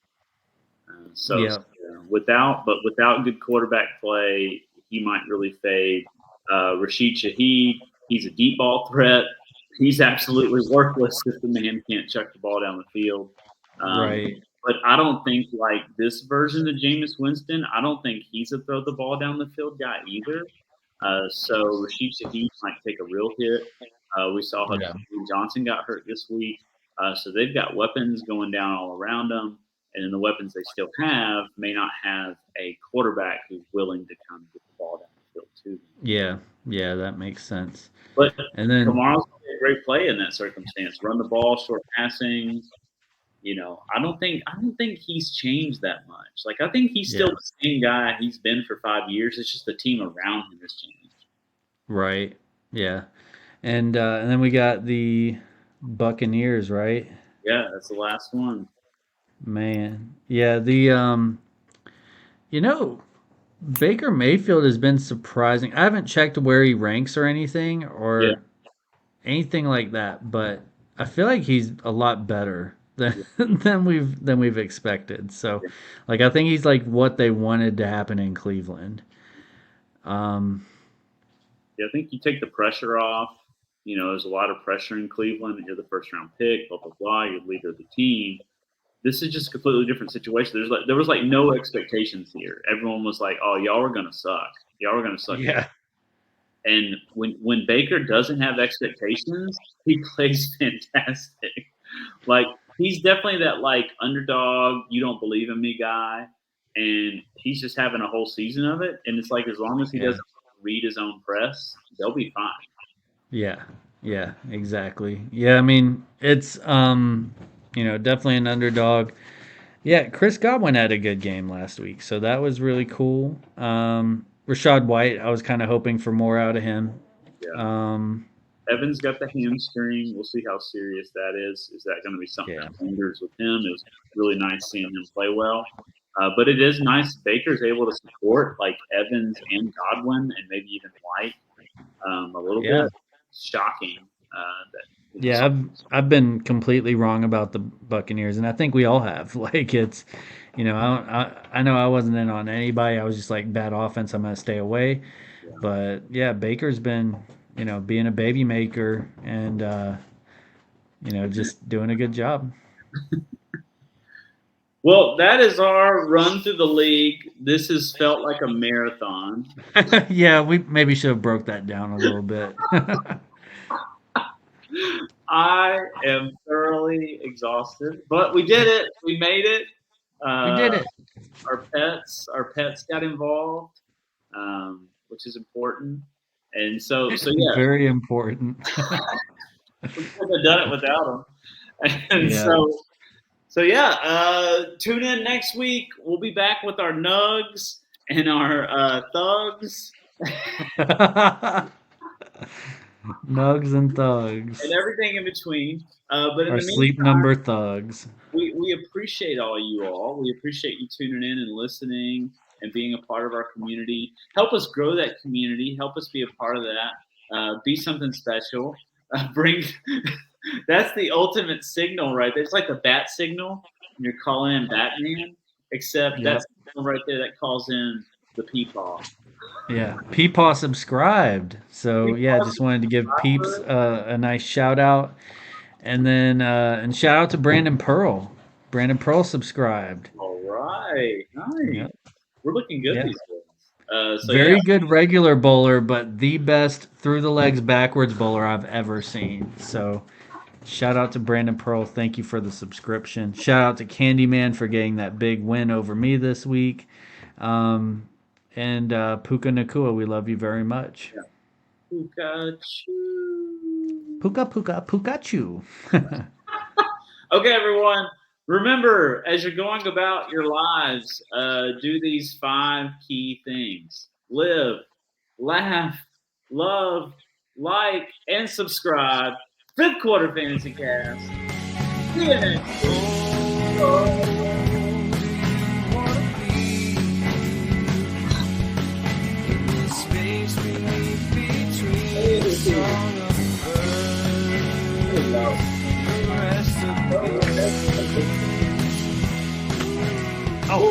B: Without good quarterback play, he might really fade. Rashid Shaheed, he's a deep ball threat. He's absolutely worthless if the man can't chuck the ball down the field.
C: Right.
B: But I don't think like this version of Jameis Winston, I don't think he's a throw the ball down the field guy either. So Rashid Shaheed might take a real hit. We saw how Johnson got hurt this week. So they've got weapons going down all around them. And then the weapons they still have may not have a quarterback who's willing to kind of get the ball down the field too.
C: Yeah, that makes sense.
B: But
C: and then
B: Kamara's a great play in that circumstance. Run the ball, short passing. I don't think he's changed that much. Like I think he's still the same guy he's been for 5 years. It's just the team around him has changed.
C: Right. Yeah. And then we got the Buccaneers, right?
B: Yeah, that's the last one.
C: Man. Yeah, Baker Mayfield has been surprising. I haven't checked where he ranks or anything anything like that, but I feel like he's a lot better than we've expected. So, like I think he's like what they wanted to happen in Cleveland.
B: I think you take the pressure off. There's a lot of pressure in Cleveland. You're the first round pick, blah blah blah. You're the leader of the team. This is just a completely different situation. There was no expectations here. Everyone was like, "Oh, y'all are gonna suck. Y'all are gonna suck."
C: Yeah.
B: And when Baker doesn't have expectations, he plays fantastic. Like he's definitely that like underdog, you don't believe in me guy, and he's just having a whole season of it. And it's like as long as he doesn't read his own press, they'll be fine.
C: Yeah, exactly. Yeah, I mean it's definitely an underdog. Yeah, Chris Godwin had a good game last week, so that was really cool. Rashad White, I was kind of hoping for more out of him.
B: Yeah. Evans got the hamstring. We'll see how serious that is. Is that going to be something that lingers with him? It was really nice seeing him play well. But it is nice Baker's able to support like Evans and Godwin and maybe even White a little bit. Shocking.
C: I've been completely wrong about the Buccaneers, and I think we all have. Like it's, I know I wasn't in on anybody. I was just like bad offense. I'm gonna stay away. Yeah. But yeah, Baker's been, being a baby maker and just doing a good job.
B: Well, that is our run through the league. This has felt like a marathon.
C: Yeah, we maybe should have broke that down a little bit.
B: I am thoroughly exhausted, but we did it. We made it.
C: We did it.
B: Our pets got involved, which is important. And so yeah,
C: very important.
B: We couldn't have done it without them. And so yeah, tune in next week. We'll be back with our nugs and our thugs.
C: Nugs and thugs.
B: and everything in between. But in
C: Our
B: the
C: sleep
B: meantime,
C: number thugs.
B: we appreciate all you all. We appreciate you tuning in and listening and being a part of our community. Help us grow that community. Help us be a part of that. Be something special. Bring that's the ultimate signal right there. It's like the bat signal when you're calling in Batman, except
C: Yep.
B: that's the signal right there that calls in the peepaw.
C: Yeah, Peepaw subscribed. So yeah, just wanted to give Peeps a nice shout out, and then and shout out to Brandon Pearl. Brandon Pearl subscribed.
B: All right, nice.
C: Yep.
B: We're looking good
C: Yeah.
B: these days. So
C: Very
B: yeah,
C: good regular bowler, but the best through the legs backwards bowler I've ever seen. So shout out to Brandon Pearl. Thank you for the subscription. Shout out to Candyman for getting that big win over me this week. And Puka Nakua, we love you very much.
B: Pikachu.
C: Puka Puka Pukachu.
B: Okay, everyone. Remember, as you're going about your lives, do these 5 key things: live, laugh, love, like, and subscribe. 5th Quarter Fantasy Cast. See you next week.
A: Space between the song of birds, the rest of the
C: Oh.